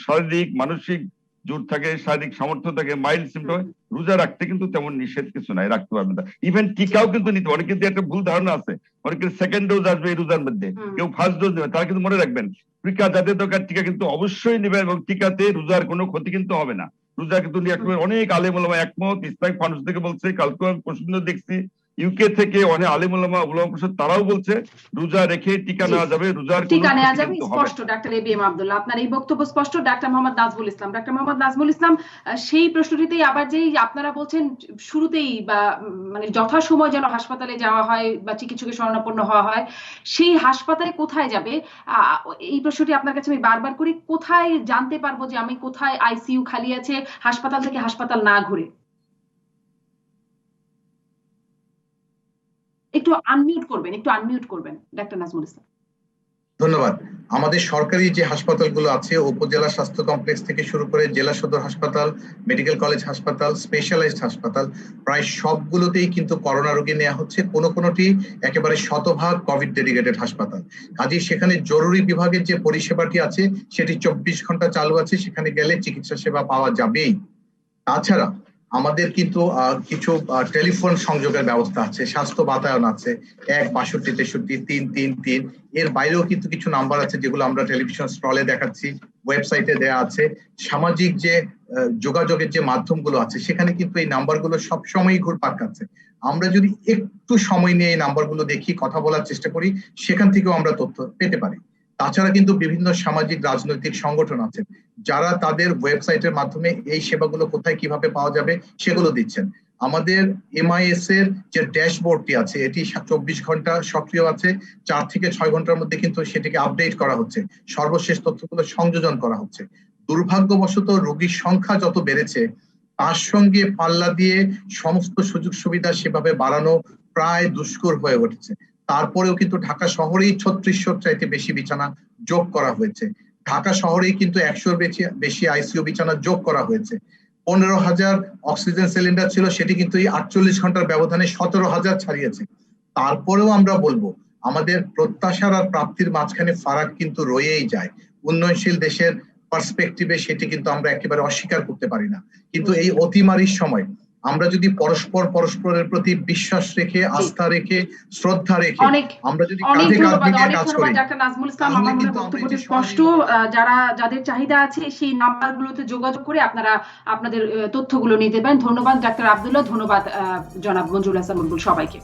শারীরিক মানসিক জোর থাকে, শারীরিক সামর্থ্য থাকে, মাইল্ড সিমটম হয়, রোজা রাখতে কিন্তু তেমন নিষেধ কিছু নাই, রাখতে পারবেন না। ইভেন টিকাও কিন্তু নিতে, অনেক কিন্তু একটা ভুল ধারণা আছে, অনেকের সেকেন্ড ডোজ আসবে এই রোজার মধ্যে, কেউ ফার্স্ট ডোজ নেবে, তারা কিন্তু মনে রাখবেন টিকা যাদের দরকার টিকা কিন্তু অবশ্যই নেবেন, এবং টিকাতে রোজার কোনো ক্ষতি কিন্তু হবে না। রোজা কিন্তু একেবারে অনেক আলেম ওলামা একমত, ইসলামিক ফাউন্ডেশন থেকে বলছে, কালকে আমি প্রশ্ন দেখছি ইউকে থেকে অনেক আলেম ওলামা পরিষদ তারাও বলছে রোজা রেখে টিকা নেওয়া যাবে, রোজার টিকা কোনো নেওয়া ক্ষতি যাবে, কিন্তু হবে স্পষ্ট। Doctor A B M Abdullah, আপনার এই বক্তব্য স্পষ্ট। ডাক্তার মোহাম্মদ নাজমুল ইসলাম, ডাক্তার মোহাম্মদ নাজমুল ইসলাম, সেই প্রশ্নটিতেই আবার যেই আপনারা বলছেন শুরুতেই বা মানে যথাসময় যেন হাসপাতালে যাওয়া হয় বা চিকিৎসকের শরণাপন্ন হওয়া হয়, সেই হাসপাতালে কোথায় যাবে, এই প্রশ্নটি আপনার কাছে আমি বারবার করি। কোথায় জানতে পারবো যে আমি কোথায় আইসিইউ খালি আছে, হাসপাতাল থেকে হাসপাতাল না ঘুরে? একটু আনমিউট করবেন ডাক্তার নাজমুল ইসলাম। ধন্যবাদ। আমাদের সরকারি যে হাসপাতালগুলো আছে, উপজেলা স্বাস্থ্য কমপ্লেক্স থেকে শুরু করে জেলা সদর হাসপাতাল, মেডিকেল কলেজ হাসপাতাল, স্পেশালাইজড হাসপাতাল, প্রায় সবগুলোতেই কিন্তু করোনা রোগী নেওয়া হচ্ছে। কোনোটি একেবারে শতভাগ কোভিড ডেডিকেটেড হাসপাতাল। কাজেই সেখানে জরুরি বিভাগের যে পরিষেবাটি আছে সেটি 24 ঘন্টা চালু আছে, সেখানে গেলে চিকিৎসা সেবা পাওয়া যাবেই। তাছাড়া আমাদের কিন্তু কিছু টেলিফোন সংযোগের ব্যবস্থা আছে, স্বাস্থ্য বাতায়ন আছে 1-62-63-333। এর বাইরেও কিন্তু কিছু নাম্বার আছে যেগুলো আমরা টেলিভিশন স্টলে দেখাচ্ছি, ওয়েবসাইটে দেয়া আছে। সামাজিক যে যোগাযোগের যে মাধ্যমগুলো আছে সেখানে কিন্তু এই নাম্বারগুলো সবসময়ই ঘুরপাক খাচ্ছে। আমরা যদি একটু সময় নিয়ে এই নাম্বারগুলো দেখি, কথা বলার চেষ্টা করি, সেখান থেকেও আমরা তথ্য পেতে পারি। তাছাড়া কিন্তু বিভিন্ন সামাজিক রাজনৈতিক সংগঠন আছে যারা তাদের ওয়েবসাইটের মাধ্যমে এই সেবাগুলো কোথায় কিভাবে পাওয়া যাবে সেগুলো দিচ্ছেন। আমাদের MIS এর যে ড্যাশবোর্ডটি আছে এটি 24 ঘন্টা সক্রিয় আছে, 4 থেকে 6 ঘন্টার মধ্যে কিন্তু সেটিকে আপডেট করা হচ্ছে, সর্বশেষ তথ্যগুলো সংযোজন করা হচ্ছে। দুর্ভাগ্যবশত রোগীর সংখ্যা যত বেড়েছে তার সঙ্গে পাল্লা দিয়ে সমস্ত সুযোগ সুবিধা সেভাবে বাড়ানো প্রায় দুষ্কর হয়ে উঠেছে। তারপরেও কিন্তু ঢাকা শহরেই 3600 চাইতে বেশি বিছানা যোগ করা হয়েছে। ঢাকা শহরেই কিন্তু 100-র বেশি আইসিইউ বিছানা যোগ করা হয়েছে। 15,000 অক্সিজেন সিলিন্ডার ছিল, সেটি কিন্তু এই 48 ঘন্টার ব্যবধানে 17,000 ছাড়িয়েছে। তারপরেও আমরা বলবো আমাদের প্রত্যাশার আর প্রাপ্তির মাঝখানে ফারাক কিন্তু রয়েই যায়। উন্নয়নশীল দেশের পার্সপেক্টিভে সেটি কিন্তু আমরা একেবারে অস্বীকার করতে পারি না। কিন্তু এই অতিমারির সময় আমরা যদি পরস্পরের প্রতি বিশ্বাস রেখে, আস্থা রেখে, শ্রদ্ধা রেখে আমরা যদি কাঁধে কাঁধ মিলিয়ে কাজ করি, ডাক্তার নাজমুল ইসলাম, আমার মনে হয় বক্তব্যটি স্পষ্ট। যাদের চাহিদা আছে সেই নাম্বারগুলোতে যোগাযোগ করে আপনারা আপনাদের তথ্যগুলো নিতে পারেন। ধন্যবাদ ডাক্তার আব্দুল্লাহ, ধন্যবাদ জনাব মঞ্জুর হাসান বুলবুল, সবাইকে।